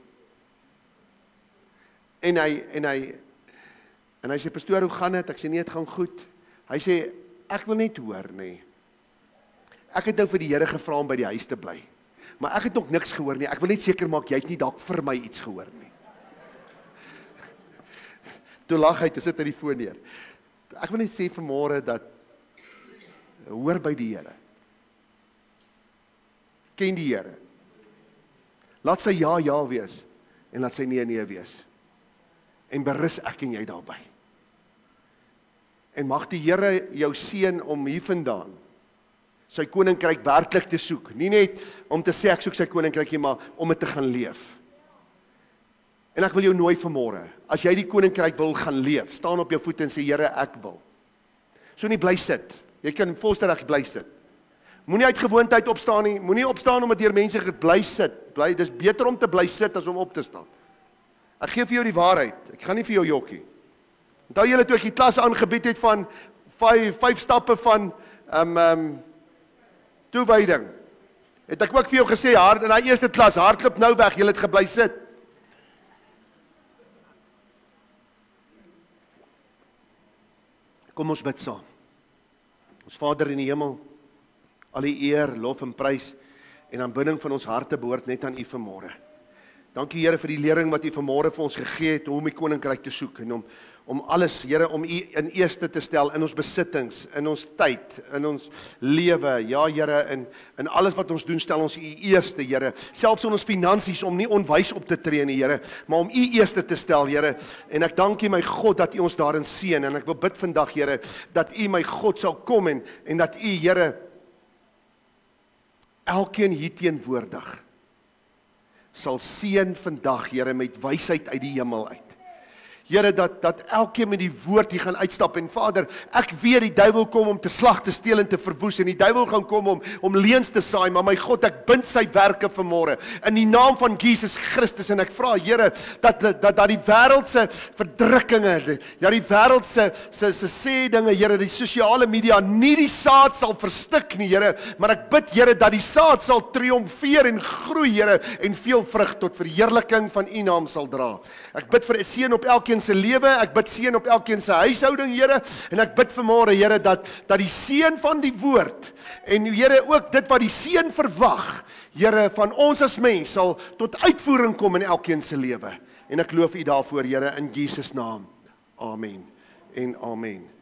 A: En hy sê, pastoor, hoe gaan dit? Ek sê, nee, dit gaan goed. Hy sê, ek wil net hoor, nee. Ek het nou vir die Here gevra om by die huis te bly. Maar ek het nog niks gehoor nie. Ek wil net seker maak, jy het nie dalk vir my iets gehoor nie. Toe lag hy, toe sit hy die foon neer. Ek wil net sê vanmôre dat, hoor by die Here. Ken die Here. Laat sy ja, ja wees, en laat sy nee, nee wees. En berus ek en jy daarby. En mag die Here jou seën om hier vandaan sy koninkryk werklik te soek. Nie net om te sê ek soek sy koninkryk, maar om dit te gaan leef. En ek wil jou nooi vanmôre, as jy die koninkryk wil gaan leef, staan op jou voete en sê, Here, ek wil. So nie bly sit. Jy kan volstereg bly sit. Moenie uit gewoonheid opstaan nie. Moenie opstaan omdat deur mense bly sit. Dis beter om te bly sit as om op te staan. Ek gee vir jou die waarheid. Ek gaan nie vir jou jokkie. Onthou julle toe ek die klas aangebied het van 5 stappe van toewyding. Het ek ook vir jou gesê, in daai eerste klas, hardloop nou weg, julle het gebly sit. Kom ons bid saam. Ons Vader in die hemel, al die eer, lof en prys en aanbidding van ons harte behoort net aan U vanmôre. Dankie Here vir die lering wat U vanmôre vir ons gegee het om die koninkryk te soek en om alles, Here, om U in eerste te stel in ons besittings, in ons tyd, in ons lewe. Ja Here, in alles wat ons doen, stel ons U eerste, Here. Selfs in ons finansies om nie onwys op te tree nie, Here, maar om U eerste te stel, Here. En ek dank U my God dat U ons daarin seën en ek wil bid vandag, Here, dat U my God sal kom en dat U, Here, elkeen hier teenwoordig sal seën vandag, Here, met wysheid uit die hemel uit. Here, dat elkeen met die woord hier gaan uitstap en Vader, ek weet die duiwel kom om te slag, te steel en te verwoes en die duiwel gaan kom om leuns te saai, maar my God, ek bind sy werke vanmôre in die naam van Jesus Christus en ek vra, Here, dat die wêreldse verdrukkinge, ja die wêreldse sê dinge, Here, die sosiale media nie die saad sal verstik nie, Here, maar ek bid, Here, dat die saad sal triomfeer en groei, Here, en veel vrug tot verheerliking van U naam sal dra. Ek bid vir 'n seën op elkeen se lewe, ek bid seën op elkeen se huishouding, Here, en ek bid vanmôre, Here, dat die seën van die woord, en Here, ook dit wat die seën verwag, Here, van ons as mens, sal tot uitvoering kom in elkeen se lewe, en ek loof U daarvoor, Here, in Jesus naam, amen, en amen.